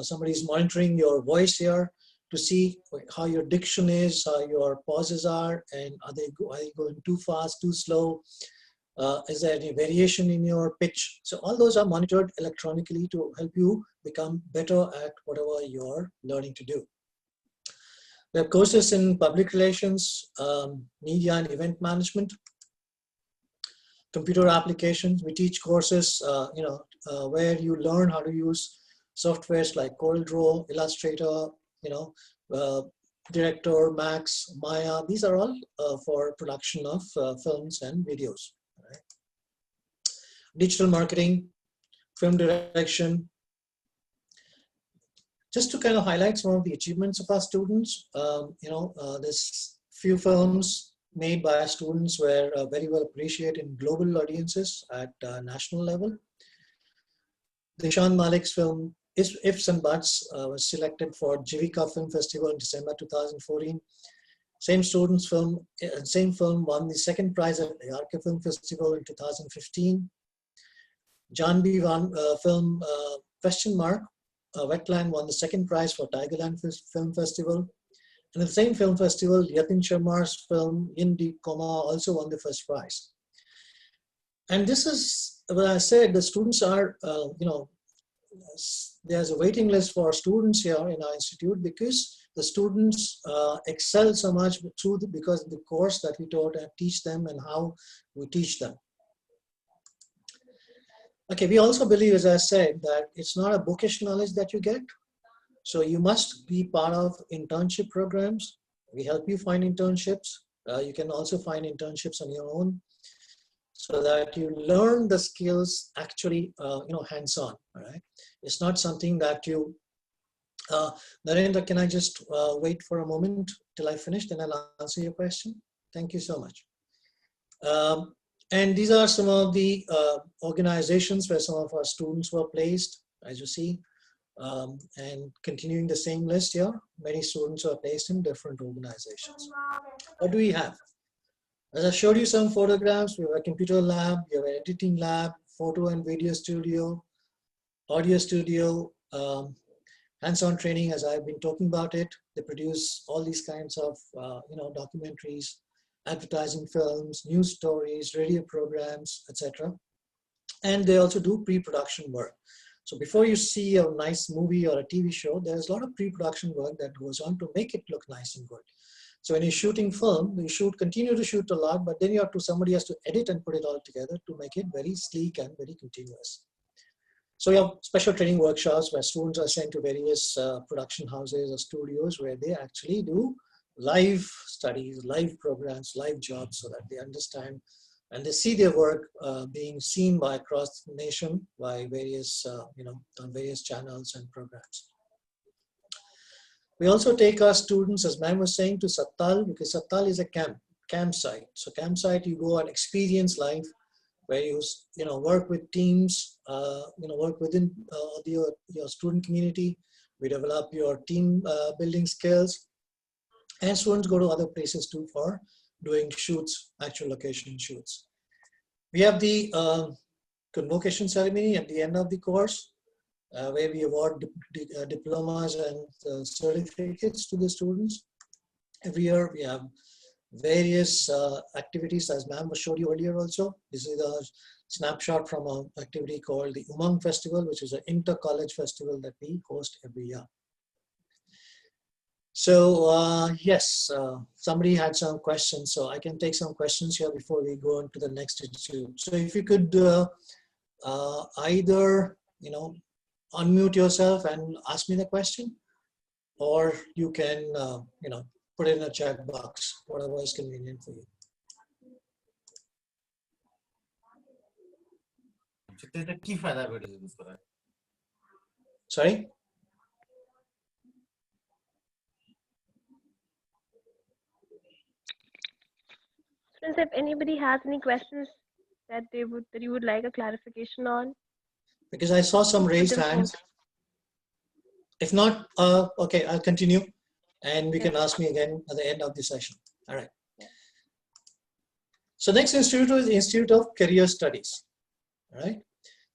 somebody's monitoring your voice here to see how your diction is, how your pauses are, and are you going too fast, too slow? Is there any variation in your pitch? So all those are monitored electronically to help you become better at whatever you're learning to do. We have courses in public relations, media and event management, computer applications. We teach courses, where you learn how to use softwares like CorelDRAW, Illustrator, Director, Max, Maya, these are all for production of films and videos. Right? Digital marketing, film direction. Just to kind of highlight some of the achievements of our students, there's few films made by our students were very well appreciated in global audiences at national level. Dishan Malik's film Ifs and Buts was selected for Jivika Film Festival in December 2014. Same film won the second prize at the Arca Film Festival in 2015. Janvi film Question Mark Wetland won the second prize for Tigerland Film Festival. And at the same film festival, Yatin Sharma's film In Deep Coma also won the first prize. And this is what I said, the students are, there's a waiting list for students here in our institute because the students excel so much because of the course that we teach them and how we teach them. Okay, we also believe, as I said, that it's not a bookish knowledge that you get. So you must be part of internship programs. We help you find internships. You can also find internships on your own so that you learn the skills actually, hands-on, all right? It's not something that you, Narendra, can I just wait for a moment till I finish, then I'll answer your question? Thank you so much. And these are some of the organizations where some of our students were placed, as you see, and continuing the same list here, many students are placed in different organizations. What do we have? As I showed you some photographs, we have a computer lab, we have an editing lab, photo and video studio, audio studio, hands-on training, as I've been talking about it. They produce all these kinds of, documentaries, advertising films, news stories, radio programs, etc. And they also do pre-production work. So before you see a nice movie or a TV show, there's a lot of pre-production work that goes on to make it look nice and good. So when you're shooting film, you continue to shoot a lot, but then somebody has to edit and put it all together to make it very sleek and very continuous. So we have special training workshops where students are sent to various production houses or studios where they actually do live studies, live programs, live jobs so that they understand and they see their work being seen by across the nation by various, on various channels and programs. We also take our students, as ma'am was saying, to Sattal because Sattal is a campsite. So campsite, you go and experience life where you, work with teams, work within your student community. We develop your team building skills. And students go to other places too for doing shoots, actual location shoots. We have the convocation ceremony at the end of the course, where we award diplomas and certificates to the students. Every year we have various activities, as ma'am showed you earlier also. This is a snapshot from an activity called the Umang Festival, which is an inter-college festival that we host every year. So yes, somebody had some questions, so I can take some questions here before we go on to the next institute. So if you could either, unmute yourself and ask me the question, or you can, put it in a chat box, whatever is convenient for you. Sorry? Students, if anybody has any questions that you would like a clarification on. Because I saw some raised hands. If not, okay, I'll continue and we can ask me again at the end of the session. All right. So next institute is the Institute of Career Studies. All right.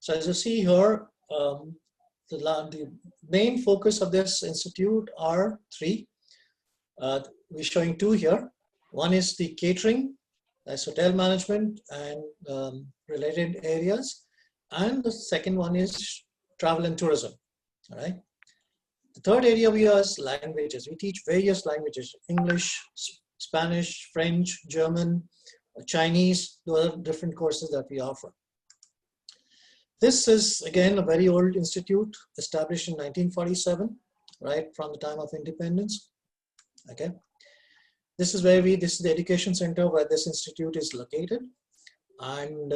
So as you see here, the main focus of this institute are three. We're showing two here. One is the catering, that's hotel management and related areas. And the second one is travel and tourism. All right. The third area we have is languages. We teach various languages: English, Spanish, French, German, Chinese. Those are different courses that we offer. This is again a very old institute, established in 1947, right from the time of independence. Okay. This is the education center where this institute is located. And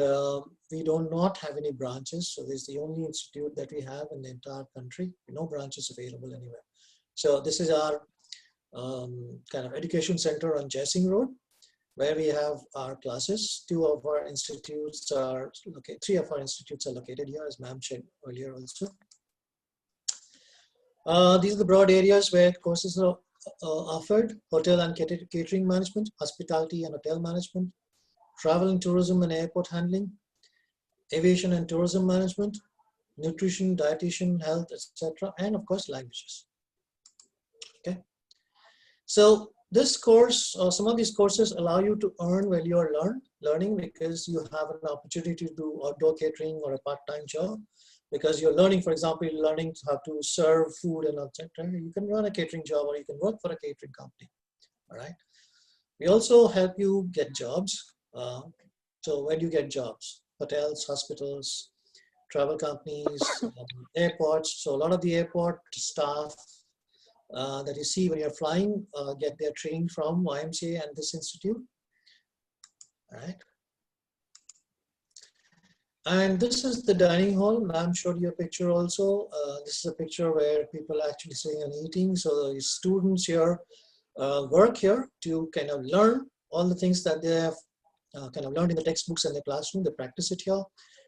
we do not have any branches. So this is the only institute that we have in the entire country. No branches available anywhere. So this is our kind of education center on Jaising Road, where we have our classes. Three of our institutes are located here, as ma'am said earlier also. These are the broad areas where courses are offered: hotel and catering management, hospitality and hotel management, travel and tourism and airport handling, aviation and tourism management, nutrition, dietitian, health, etc., and of course languages. Okay. So this course, some of these courses allow you to earn while you are learning, because you have an opportunity to do outdoor catering or a part-time job. Because you're learning, for example, you're learning how to serve food and etc. You can run a catering job or you can work for a catering company. All right. We also help you get jobs. So where do you get jobs? Hotels, hospitals, travel companies, airports. So a lot of the airport staff that you see when you're flying get their training from YMCA and this institute. All right. And this is the dining hall. Ma'am showed you a picture also. This is a picture where people are actually sitting and eating. So the students here work here to kind of learn all the things that they have kind of learned in the textbooks and the classroom. They practice it here.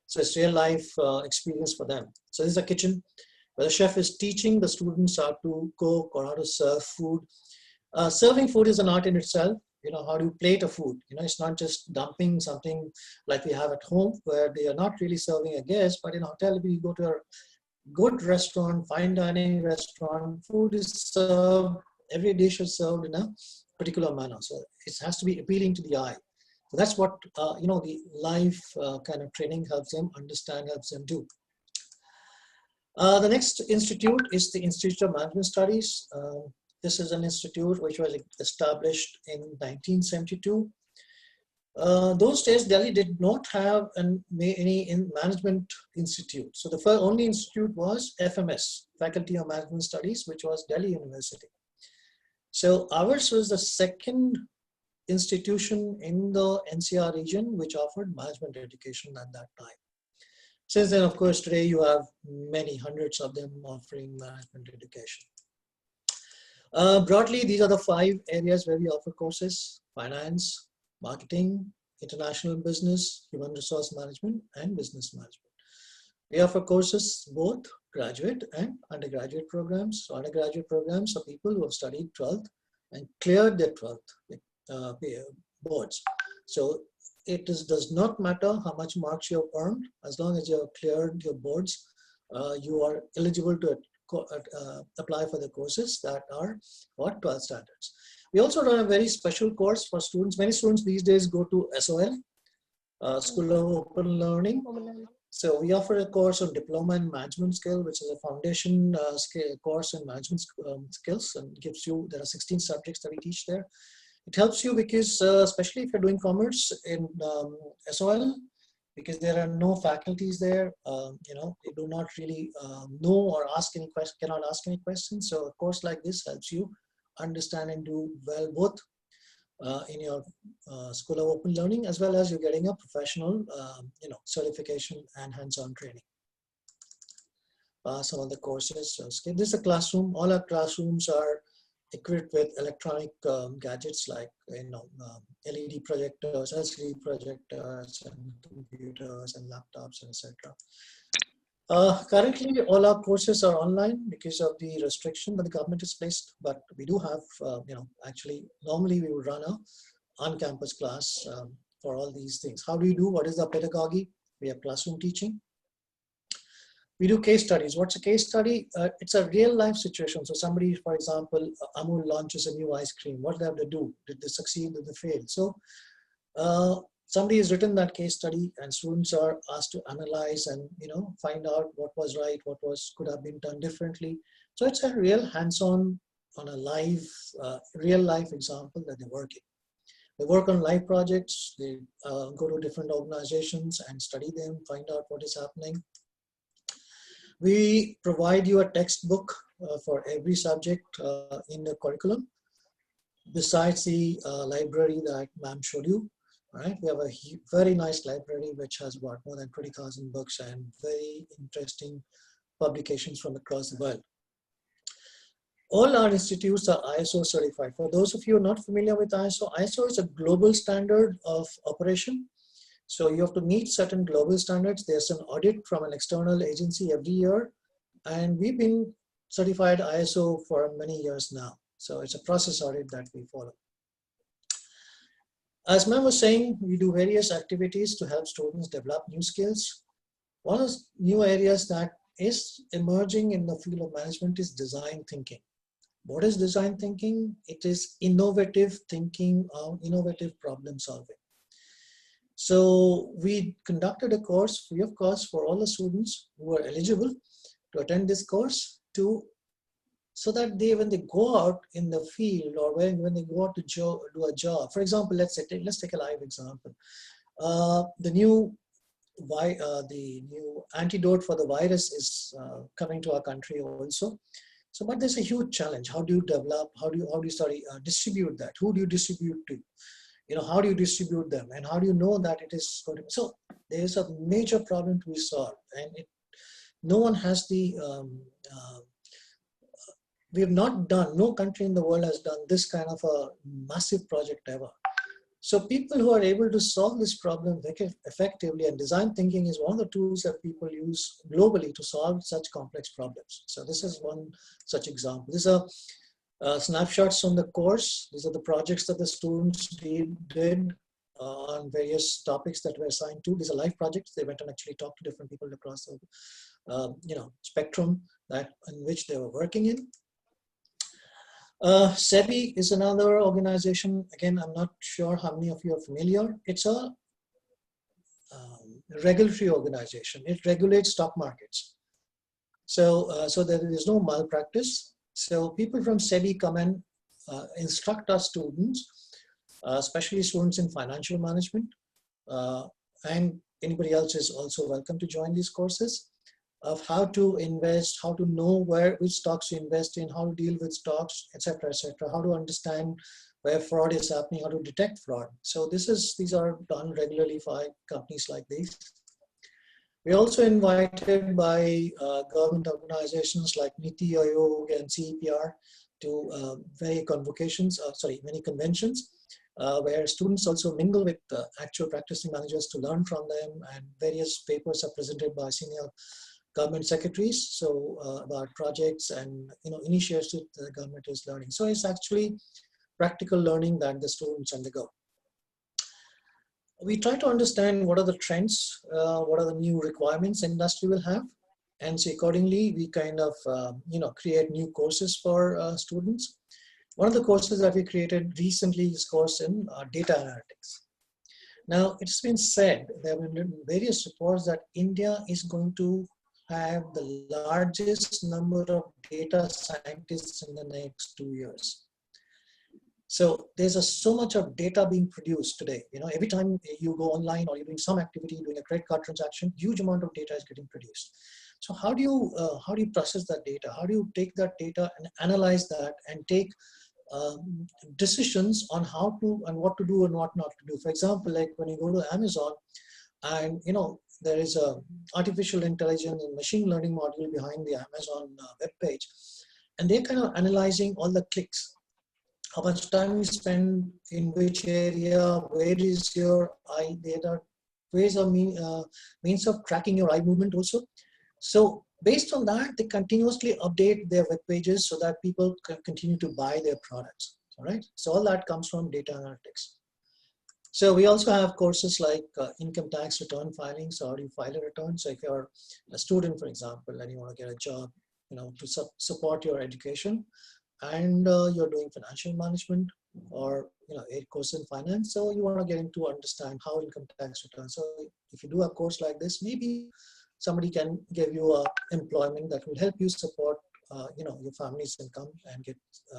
So it's real life experience for them. So this is a kitchen where the chef is teaching the students how to cook or how to serve food. Serving food is an art in itself. You know, how do you plate a food? You know, it's not just dumping something like we have at home where they are not really serving a guest, but in a hotel, if you go to a good restaurant, fine dining restaurant, food is served, every dish is served in a particular manner. So it has to be appealing to the eye. So that's what, you know, the life kind of training helps them understand, helps them do. The next institute is the Institute of Management Studies. This is an institute which was established in 1972. Those days, Delhi did not have any management institute. So the only institute was FMS, Faculty of Management Studies, which was Delhi University. So ours was the second institution in the NCR region which offered management education at that time. Since then, of course, today you have many hundreds of them offering management education. Broadly, these are the 5 areas where we offer courses: finance, marketing, international business, human resource management, and business management. We offer courses both graduate and undergraduate programs. So undergraduate programs are people who have studied 12th and cleared their 12th boards. So it does not matter how much marks you have earned, as long as you have cleared your boards, you are eligible to apply for the courses that are for 12 standards. We also run a very special course for students. Many students these days go to SOL, School of Open Learning. So we offer a course on diploma in management skill, which is a foundation course in management skills, and gives you, there are 16 subjects that we teach there. It helps you because, especially if you're doing commerce in SOL, because there are no faculties there, you know, they do not really know or ask any questions, cannot ask any questions. So a course like this helps you understand and do well both in your School of Open Learning, as well as you're getting a professional, you know, certification and hands-on training. Some of the courses. So this is a classroom. All our classrooms are equipped with electronic gadgets like, you know, LED projectors, LCD projectors, and computers and laptops, and etc. Currently, all our courses are online because of the restriction that the government has placed. But we do have, you know, actually, normally we would run a on-campus class for all these things. How do you do? What is the pedagogy? We have classroom teaching. We do case studies. What's a case study? It's a real life situation. So somebody, for example, Amul launches a new ice cream. What do they have to do? Did they succeed? Did they fail? So somebody has written that case study, and students are asked to analyze and, you know, find out what was right, what could have been done differently. So it's a real hands-on, on a live, real life example that they work in. They work on live projects. They go to different organizations and study them, find out what is happening. We provide you a textbook for every subject in the curriculum. besides the library that ma'am showed you, all right, we have a very nice library which has about more than 20,000 books and very interesting publications from across the world. All our institutes are ISO certified. For those of you who are not familiar with ISO, ISO is a global standard of operation. So you have to meet certain global standards. There's an audit from an external agency every year. And we've been certified ISO for many years now. So it's a process audit that we follow. As ma'am was saying, we do various activities to help students develop new skills. One of the new areas that is emerging in the field of management is design thinking. What is design thinking? It is innovative thinking, innovative problem solving. So we conducted a course, free of cost, for all the students who are eligible to attend this course, so that they, when they go out in the field, or when they go out to do a job, for example, let's take a live example. The new antidote for the virus is coming to our country also. So, but there's a huge challenge. How do you develop? How do you distribute that? Who do you distribute to? How do you distribute them? And how do you know that it is going to? So there's a major problem to be solved, and no one has the. We have not done. No country in the world has done this kind of a massive project ever. So people who are able to solve this problem effectively, and design thinking is one of the tools that people use globally to solve such complex problems. So this is one such example. These are snapshots from the course. These are the projects that the students did on various topics that were assigned to. These are live projects. They went and actually talked to different people across the spectrum in which they were working in. SEBI is another organization. Again, I'm not sure how many of you are familiar. It's a regulatory organization. It regulates stock markets. So there is no malpractice. So people from SEBI come and instruct our students, especially students in financial management, and anybody else is also welcome to join these courses, of how to invest, how to know which stocks to invest in, how to deal with stocks, etc., how to understand where fraud is happening, how to detect fraud. So these are done regularly by companies like these. We're also invited by government organizations like Niti Aayog and CEPR to many conventions, where students also mingle with actual practicing managers to learn from them, and various papers are presented by senior government secretaries, so about projects and initiatives the government is learning. So it's actually practical learning that the students undergo. We try to understand what are the trends, what are the new requirements industry will have, and so accordingly we kind of create new courses for students. One of the courses that we created recently is course in data analytics. Now it's been said, there have been various reports that India is going to have the largest number of data scientists in the next 2 years. So there's so much of data being produced today. Every time you go online or you're doing some activity, doing a credit card transaction, huge amount of data is getting produced. So how do you process that data? How do you take that data and analyze that and take decisions on how to and what to do and what not to do? For example, like when you go to Amazon, and there is a artificial intelligence and machine learning module behind the Amazon web page, and they're kind of analyzing all the clicks, how much time you spend in which area, where is your eye data, ways of means of tracking your eye movement also. So based on that, they continuously update their web pages so that people can continue to buy their products. All right. So all that comes from data analytics. So we also have courses like income tax return filing. So how do you file a return? So if you're a student, for example, and you want to get a job, to support your education, and you're doing financial management or a course in finance, so you want to get into understand how income tax returns. So if you do a course like this, maybe somebody can give you employment that will help you support your family's income and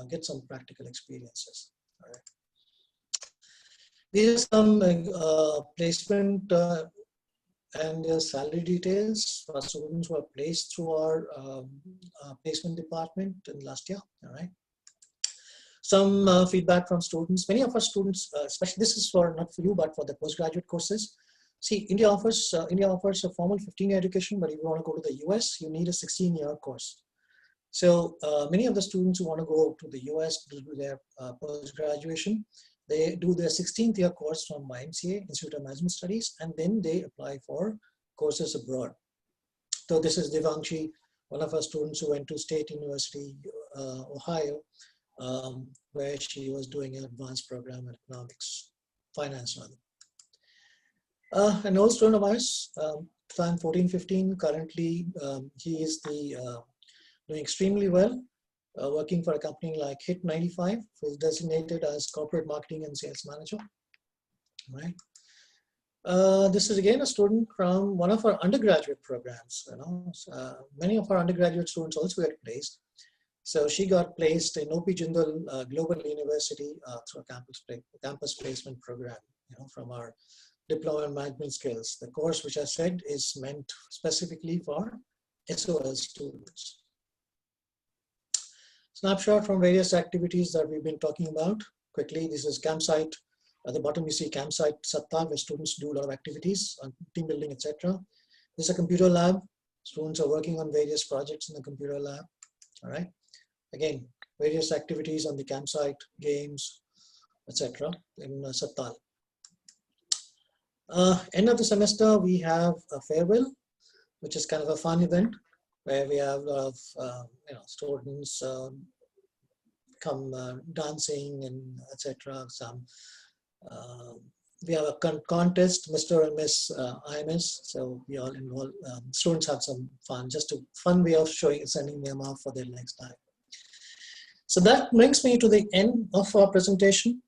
get some practical experiences. All right. These are some placement and their salary details for students who are placed through our placement department in last year. All right. Some feedback from students. Many of our students, especially this is for not for you, but for the postgraduate courses. See, India offers a formal 15-year education, but if you want to go to the US, you need a 16-year course. So many of the students who want to go to the US to do their post-graduation, they do their 16th year course from YMCA, Institute of Management Studies, and then they apply for courses abroad. So this is Devangshi, one of our students who went to State University, Ohio, where she was doing an advanced program in economics, finance rather. An old student of ours, time 14, 15, currently he is doing extremely well, working for a company like HIT 95, who is designated as corporate marketing and sales manager, right? This is again a student from one of our undergraduate programs. Many of our undergraduate students also get placed. So she got placed in OP Jindal Global University through a campus placement program, from our diploma in management skills. The course, which I said, is meant specifically for SOL students. Snapshot from various activities that we've been talking about. Quickly, this is campsite. At the bottom, you see campsite Satta, where students do a lot of activities on team building, etc. This is a computer lab. Students are working on various projects in the computer lab. All right. Again, various activities on the campsite, games, etc. in Sattal. End of the semester, we have a farewell, which is kind of a fun event where we have a lot of students come dancing and etc. We have a contest, Mr. and Miss IMS, so we all involve students have some fun, just a fun way of sending them off for their next time. So that brings me to the end of our presentation.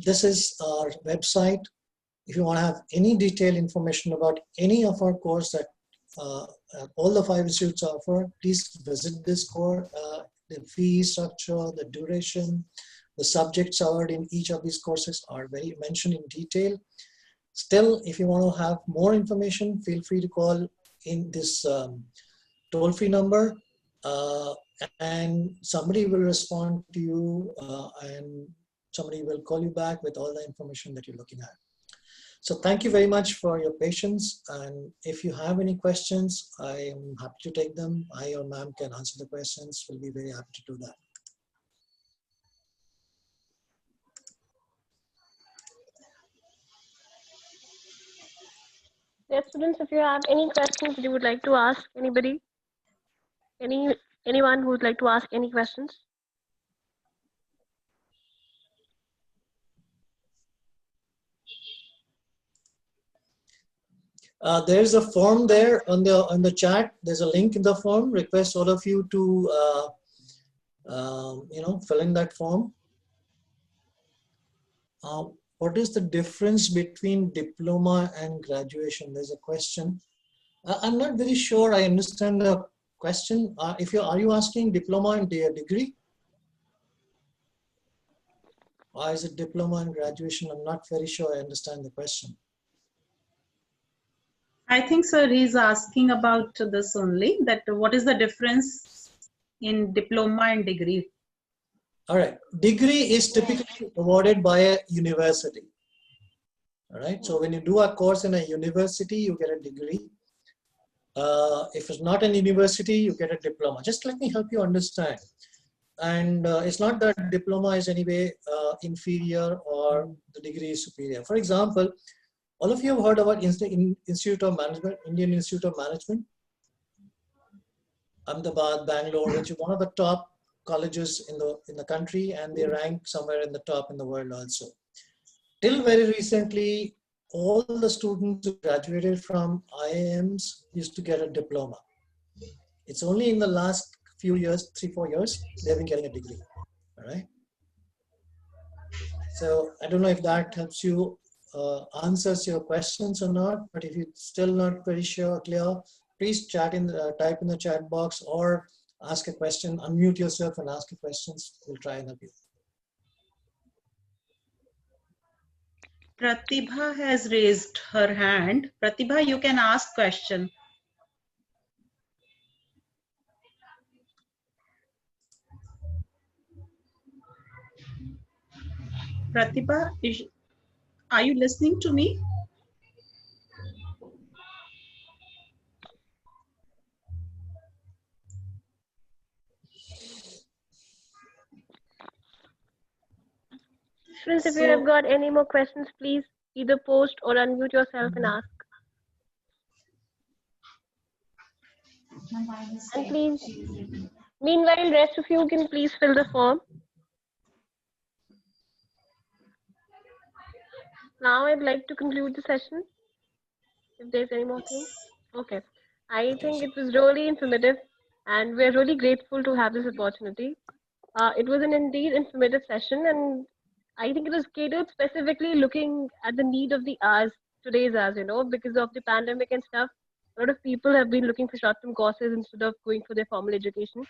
This is our website. If you want to have any detailed information about any of our course that all the 5 institutes offer, please visit this course. The fee structure, the duration, the subjects covered in each of these courses are mentioned in detail. Still, if you want to have more information, feel free to call in this toll-free number, and somebody will respond to you, and somebody will call you back with all the information that you're looking at. So thank you very much for your patience. And if you have any questions, I am happy to take them. I or ma'am can answer the questions. We'll be very happy to do that. Yes, students, if you have any questions that you would like to ask anybody, anyone who would like to ask any questions? There's a form there on the chat. There's a link in the form. Request all of you to fill in that form. What is the difference between diploma and graduation? There's a question. I'm not very sure I understand the question. Are you asking diploma and degree? Or is it diploma and graduation? I'm not very sure I understand the question. I think, sir, he's asking about this only, that what is the difference in diploma and degree? All right. Degree is typically awarded by a university. All right. So when you do a course in a university, you get a degree. If it's not an university, you get a diploma. Just let me help you understand. And it's not that diploma is anyway inferior or the degree is superior. For example, all of you have heard about Institute of Management, Indian Institute of Management, Ahmedabad, Bangalore, which is one of the top colleges in the country, and they rank somewhere in the top in the world also. Till very recently, all the students who graduated from IIMs used to get a diploma. It's only in the last few years, 3-4 years, they've been getting a degree. All right. So I don't know if that helps you answers your questions or not, but if you're still not very sure, clear, please type in the chat box or ask a question, unmute yourself and ask your questions. We'll try and help you. Pratibha has raised her hand. Pratibha, you can ask question. Pratibha, are you listening to me? Students, if you have So, got any more questions, please either post or unmute yourself and ask. And please, meanwhile, rest of you can please fill the form. Now I'd like to conclude the session. If there's any more thing. Okay. I think it was really informative and we're really grateful to have this opportunity. It was an indeed informative session and I think it was catered specifically looking at the need of the hours, today's hours, because of the pandemic and stuff. A lot of people have been looking for short-term courses instead of going for their formal education.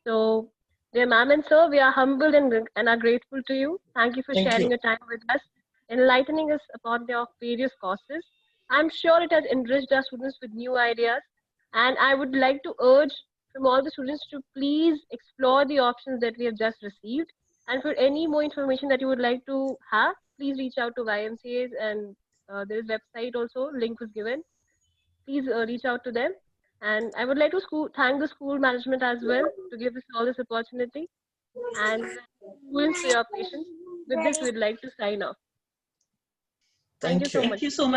So, dear ma'am and sir, we are humbled and are grateful to you. Thank you for Thank sharing you. your time with us, enlightening us upon your various courses. I'm sure it has enriched our students with new ideas. And I would like to urge from all the students to please explore the options that we have just received. And for any more information that you would like to have, please reach out to YMCA's and there is website also, link was given. Please reach out to them. And I would like to thank the school management as well to give us all this opportunity and students for your patience. With this, we'd like to sign off. Thank you Thank so you. much. thank you so much.